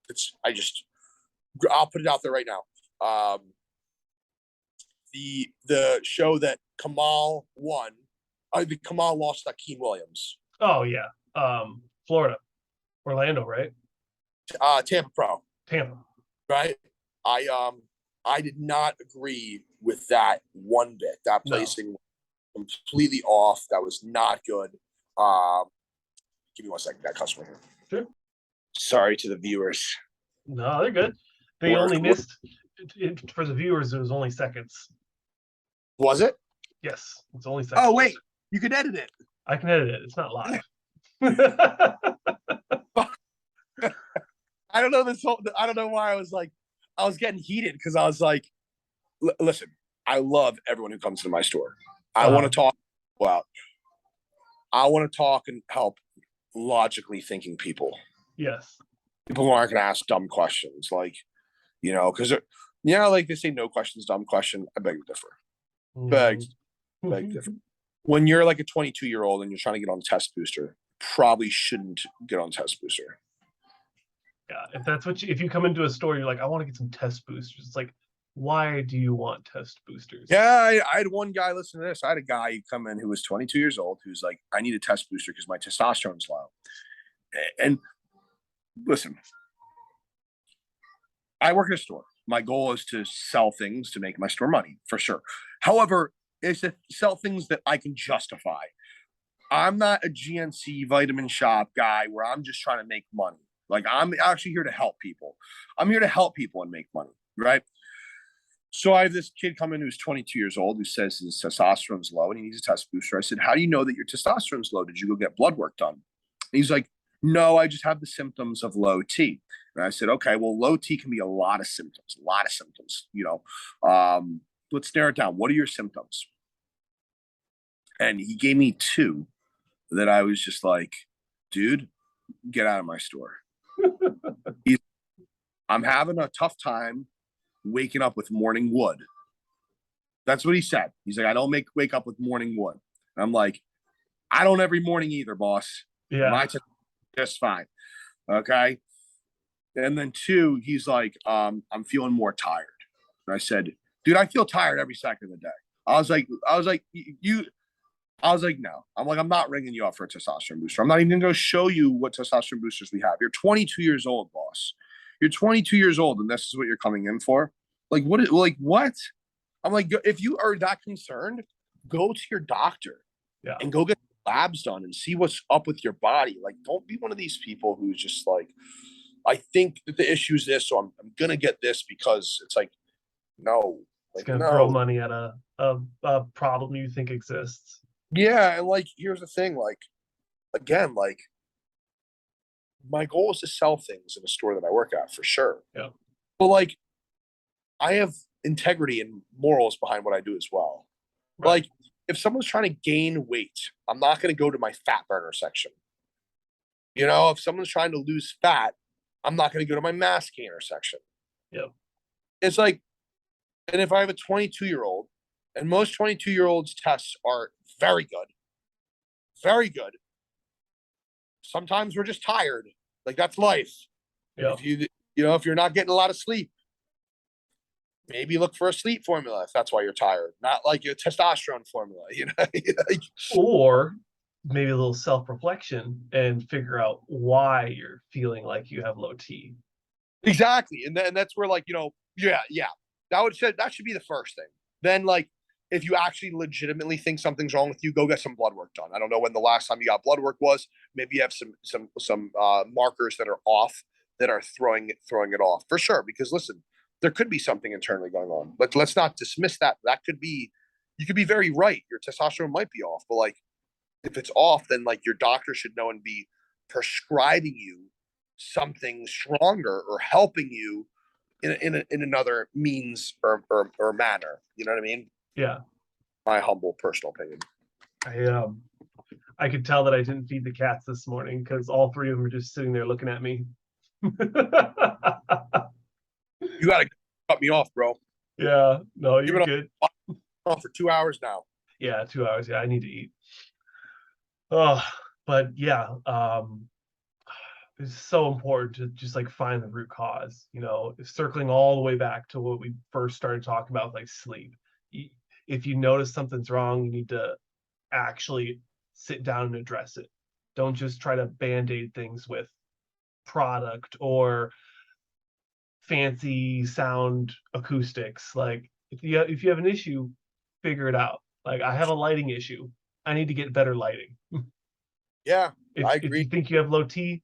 put it out there right now. The show that Kamal won, Kamal lost to Akeem Williams. Oh yeah. Florida, Orlando, right? Tampa Pro. Tampa. Right. I did not agree with that one bit. That placing was completely off. That was not good. Give me 1 second. That customer here. Sure. Sorry to the viewers. No, they're good. They only missed for the viewers. It was only seconds. Was it? Yes, it's only seconds. Oh wait, you can edit it. I can edit it. It's not live. I don't know I don't know why I was getting heated, because I was like, listen, I love everyone who comes to my store. I want to talk. Well, I want to talk and help logically thinking people. Yes. People who aren't going to ask dumb questions, like, you know, because like they say, no questions, dumb question. I beg to differ. Beg to differ. When you're like a 22-year-old and you're trying to get on test booster, probably shouldn't get on test booster. Yeah, if that's what if you come into a store, you're like, I want to get some test boosters. It's like, why do you want test boosters? Yeah, I had one guy listen to this. I had a guy who come in who was 22 years old who's like, I need a test booster because my testosterone's low. And listen, I work at a store. My goal is to sell things to make my store money, for sure. However, it's to sell things that I can justify. I'm not a GNC vitamin shop guy where I'm just trying to make money. Like, I'm actually here to help people. I'm here to help people and make money, right? So I have this kid come in who's 22 years old who says his testosterone's low and he needs a test booster. I said, how do you know that your testosterone's low? Did you go get blood work done? And he's like, no, I just have the symptoms of low T. And I said, okay, well, low T can be a lot of symptoms, you know. Let's narrow it down. What are your symptoms? And he gave me 2 that I was just like, dude, get out of my store. I'm having a tough time waking up with morning wood. That's what he said. He's like, I don't wake up with morning wood. And I'm like, I don't every morning either, boss. Yeah. My just fine. Okay. And then 2, he's like, I'm feeling more tired. And I said, dude, I feel tired every second of the day. I was like, no. I'm like, I'm not ringing you up for a testosterone booster. I'm not even going to go show you what testosterone boosters we have. You're 22 years old, boss. You're 22 years old, and this is what you're coming in for? Like, what? What? I'm like, if you are that concerned, go to your doctor and go get labs done and see what's up with your body. Like, don't be one of these people who's just like, I think that the issue is this, so I'm going to get this because it's like, no. Like, it's going to throw money at a problem you think exists. Yeah, and like, here's the thing, like, again, like, my goal is to sell things in a store that I work at, for sure. Yeah. But like, I have integrity and morals behind what I do as well. Right. Like, if someone's trying to gain weight, I'm not going to go to my fat burner section. You know, if someone's trying to lose fat, I'm not going to go to my mass gainer section. Yep. It's like, and if I have a 22-year-old, and most 22-year-olds tests are very good, very good. Sometimes we're just tired. Like, that's life. Yep. If if you're not getting a lot of sleep, maybe look for a sleep formula if that's why you're tired, not like your testosterone formula, like, Or maybe a little self-reflection and figure out why you're feeling like you have low T. exactly. And that's where, like, that should be the first thing. Then, like, if you actually legitimately think something's wrong with you, go get some blood work done. I don't know when the last time you got blood work was. Maybe you have some markers that are off, that are throwing it off for sure. Because listen, there could be something internally going on. Let's not dismiss that. That could be, you could be very right. Your testosterone might be off, but like, if it's off, then like your doctor should know and be prescribing you something stronger or helping you in another means or manner. You know what I mean? Yeah. My humble personal opinion. I could tell that I didn't feed the cats this morning because all three of them were just sitting there looking at me. You gotta cut me off, bro. Yeah, no, you're good. On for 2 hours now. Yeah, 2 hours. Yeah, I need to eat. Oh, but yeah, it's so important to just like find the root cause. Circling all the way back to what we first started talking about, like sleep. If you notice something's wrong, you need to actually sit down and address it. Don't just try to band-aid things with product or fancy sound acoustics. Like, if you have an issue, figure it out. Like, I have a lighting issue. I need to get better lighting. Yeah, I If agree. you think you have low T,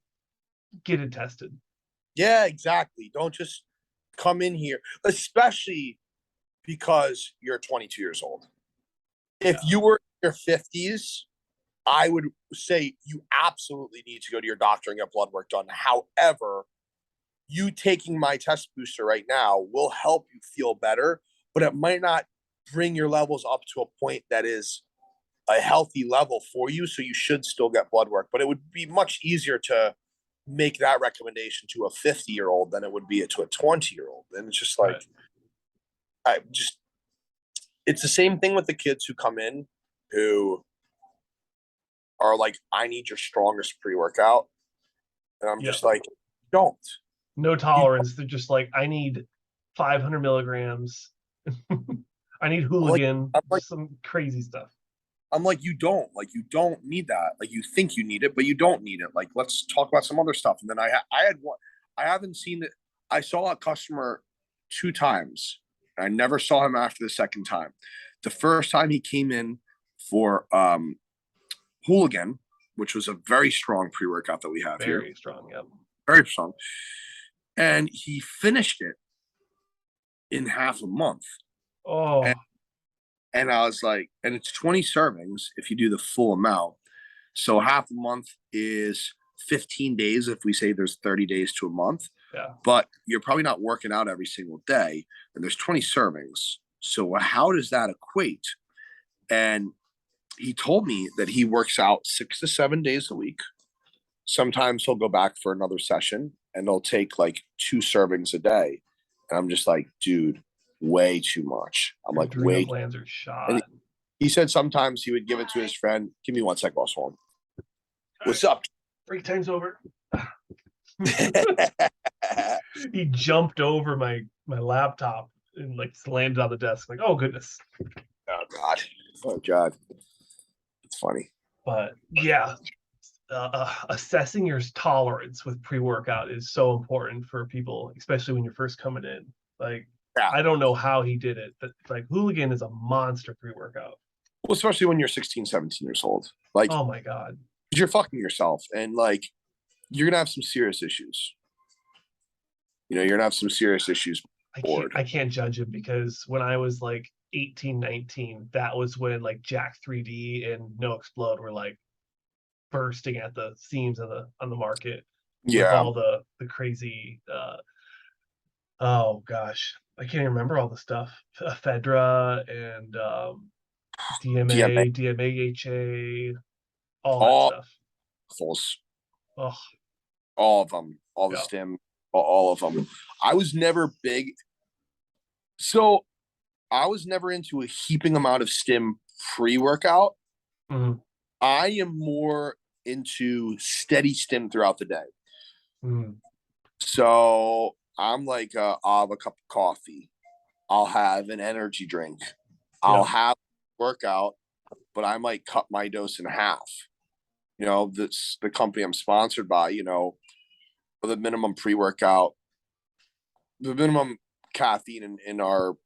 get it tested. Yeah, exactly. Don't just come in here, especially because you're 22 years old. If you were in your 50s, I would say you absolutely need to go to your doctor and get blood work done. However, you taking my test booster right now will help you feel better, but it might not bring your levels up to a point that is a healthy level for you. So you should still get blood work, but it would be much easier to make that recommendation to a 50-year-old than it would be to a 20-year-old. And it's just like, right. It's the same thing with the kids who come in who are like, I need your strongest pre-workout. And I'm just like, don't. No tolerance. They're just like, I need 500 milligrams. I need hooligan, some crazy stuff. I'm like, you don't need that. Like, you think you need it, but you don't need it. Like, let's talk about some other stuff. And then I had one, I haven't seen it. I saw a customer 2 times. I never saw him after the second time. The first time he came in for Hooligan, which was a very strong pre-workout that we have here. Very strong, yeah. Very strong. And he finished it in half a month. Oh. And I was like, and it's 20 servings if you do the full amount. So half a month is 15 days if we say there's 30 days to a month. Yeah. But you're probably not working out every single day, and there's 20 servings. So how does that equate? And he told me that he works out 6 to 7 days a week. Sometimes he'll go back for another session and they'll take like 2 servings a day. And I'm just like, dude, way too much. I'm like, way glands are shot. And he said sometimes he would give it to his friend. Give me 1 sec, boss. Hold on. What's up? Break time's over. He jumped over my laptop and like landed on the desk. Like, oh goodness. Oh god. Oh god. It's funny. But yeah, assessing your tolerance with pre-workout is so important for people, especially when you're first coming in. Like, I don't know how he did it, but like Hooligan is a monster pre-workout. Well, especially when you're 16, 17 years old. Like, oh my god, you're fucking yourself, and like, you're gonna have some serious issues. You're gonna have some serious issues. I can't judge him because when I was like 18, 19, that was when like Jack 3D and No Explode were like bursting at the seams on the market. Yeah, with all the crazy. Oh gosh, I can't even remember all the stuff. Ephedra and DMA, DMA, DMAHA, all that all stuff. fuls, Oh, all of them, all the yeah. stim, all of them. I was never big. So I was never into a heaping amount of stim pre-workout. Mhm. I am more into steady stim throughout the day. Mhm. So I'm like, I'll have a cup of coffee. I'll have an energy drink. I'll Yeah. have workout, but I might cut my dose in half. This the company I'm sponsored by, for the minimum pre-workout, the minimum caffeine in our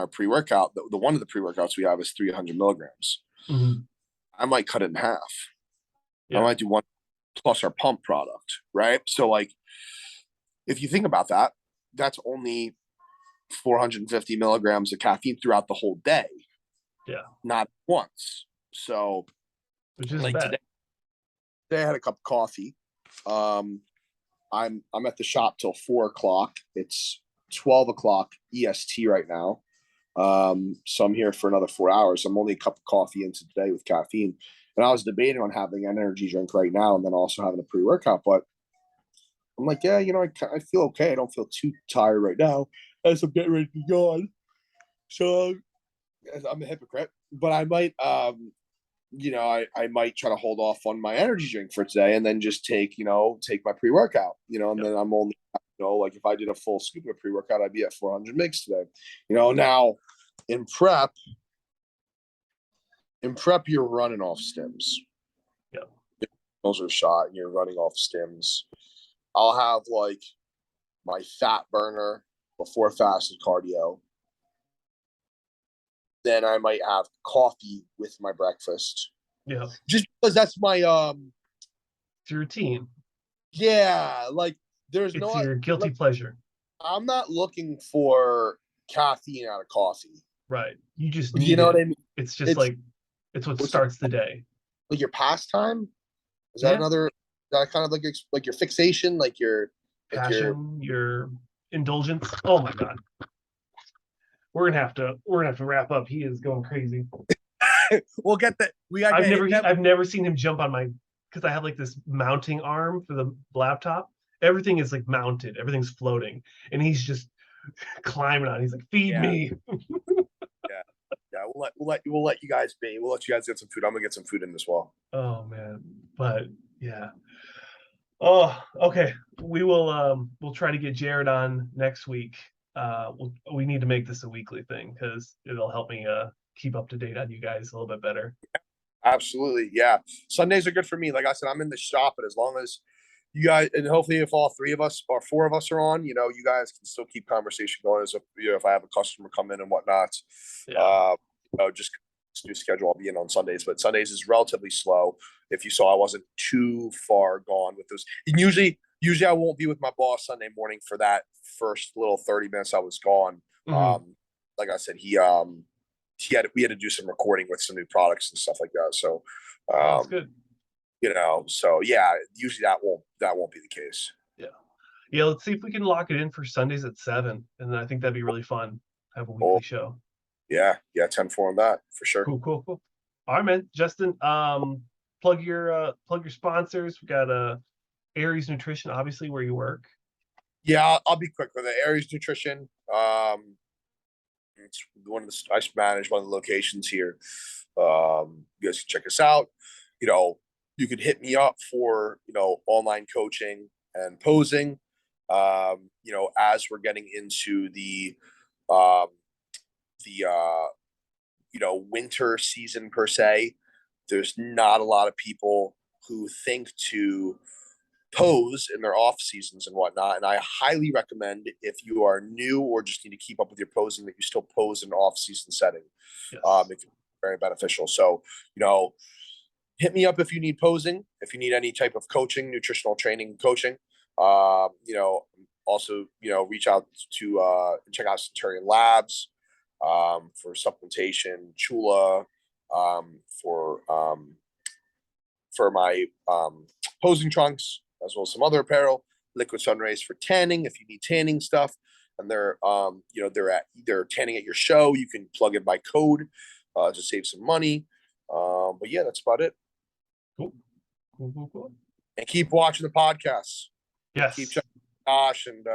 pre-workout, the one of the pre-workouts we have is 300 milligrams. Mhm. I might cut it in half. I Yeah. might do one plus our pump product, right? So like, if you think about that, that's only 450 milligrams of caffeine throughout the whole day, Yeah. not once. So Which isn't like bad. today I had a cup of coffee. I'm at the shop till 4 o'clock. It's 12 o'clock EST right now. So I'm here for another 4 hours. I'm only a cup of coffee into today with caffeine. And I was debating on having an energy drink right now and then also having a pre-workout, but I'm like, yeah, I feel okay. I don't feel too tired right now as I'm getting ready to be gone. So I'm a hypocrite, but I might, I might try to hold off on my energy drink for today and then just take my pre-workout, and then I'm only, like if I did a full scoop of pre-workout, I'd be at 400 mgs today, now in prep, you're running off stims. Yeah. Those are shot and you're running off stims. I'll have like my fat burner before fasted cardio. Then I might have coffee with my breakfast. Yeah. Just because that's my It's your routine. yeah, like there's It's no your guilty like, pleasure. I'm not looking for caffeine out of coffee. Right. You just You need know it. what I mean? It's just like it's what starts the day. Like your pastime? Is that Yeah. another? Is that kind of like your fixation, like your Passion, your indulgence. Oh my god. We're gonna have to wrap up. He is going crazy. We'll get that. We gotta get him. I've never seen him jump on my because I have like this mounting arm for the laptop. Everything is like mounted, everything's floating, and he's just climbing on. He's like, "Feed me." Yeah. Yeah, we'll let you guys be. We'll let you guys get some food. I'm gonna get some food in as well. Oh man, but yeah. Oh, okay. We'll try to get Jared on next week. We need to make this a weekly thing because it'll help me keep up to date on you guys a little bit better. Absolutely. Yeah. Sundays are good for me. Like I said, I'm in the shop, but as long as you guys, and hopefully if all three of us or four of us are on, you guys can still keep conversation going as if I have a customer come in and whatnot. Yeah. Just new schedule. I'll be in on Sundays, but Sundays is relatively slow. If you saw, I wasn't too far gone with those. And usually I won't be with my boss Sunday morning for that first little 30 minutes I was gone. Mhm. Like I said, we had to do some recording with some new products and stuff like that. So, That's good. so yeah, usually that won't be the case. Yeah. Yeah, let's see if we can lock it in for Sundays at 7. And then I think that'd be really fun. Have a weekly show. Yeah, 10-4 on that for sure. Cool. All right, man. Justin, plug your sponsors. We got Aries Nutrition, obviously, where you work. Yeah, I'll be quick with it. Aries Nutrition. It's I manage one of the locations here. You guys can check us out. You could hit me up for online coaching and posing. As we're getting into the winter season per se, there's not a lot of people who think to pose in their off seasons and whatnot. And I highly recommend, if you are new or just need to keep up with your posing, that you still pose in an off season setting. Yes. It's very beneficial. So, hit me up if you need posing, if you need any type of coaching, nutritional training coaching. Also, reach out to check out Centurion Labs for supplementation, Chula, for my posing trunks, as well as some other apparel, Liquid Sun Rays for tanning if you need tanning stuff. and they're they're attending at your show. You can plug in by code to save some money. But yeah, that's about it. Cool. Cool. And keep watching the podcasts. Yes. Keep checking Josh and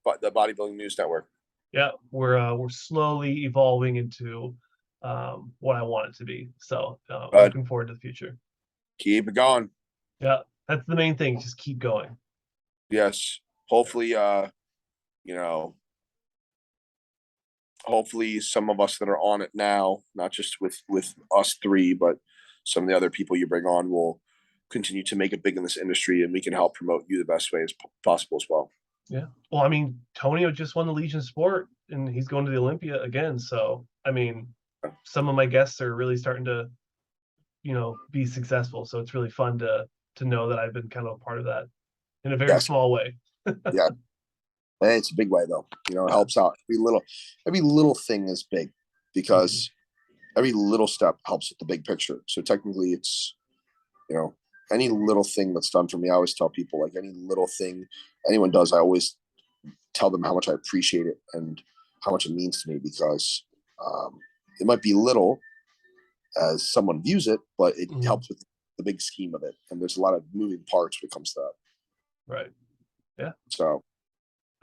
but the Bodybuilding News Network. Yeah, we're slowly evolving into what I want it to be. So looking forward to the future. Keep it going. Yeah, that's the main thing. Just keep going. Yes. Hopefully, hopefully some of us that are on it now, not just with us three, but some of the other people you bring on will continue to make it big in this industry, and we can help promote you the best way as possible as well. Yeah. Well, I mean, Tonio just won the Legion Sport, and he's going to the Olympia again. So, I mean, some of my guests are really starting to, be successful. So it's really fun to know that I've been kind of a part of that in a very small way. Yeah. And it's a big way though. It helps out. Every little thing is big, because every little step helps with the big picture. So technically it's, any little thing that's done for me, I always tell people, like, any little thing anyone does, I always tell them how much I appreciate it and how much it means to me, because it might be little as someone views it, but it helps with the big scheme of it. And there's a lot of moving parts when it comes to that. Right. Yeah. So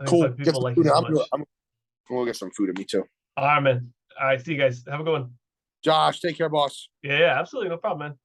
cool. Get some food. I'm gonna get some food at me too. All right, man. All right. See you guys. Have a good one. Josh, take care, boss. Yeah, absolutely. No problem, man.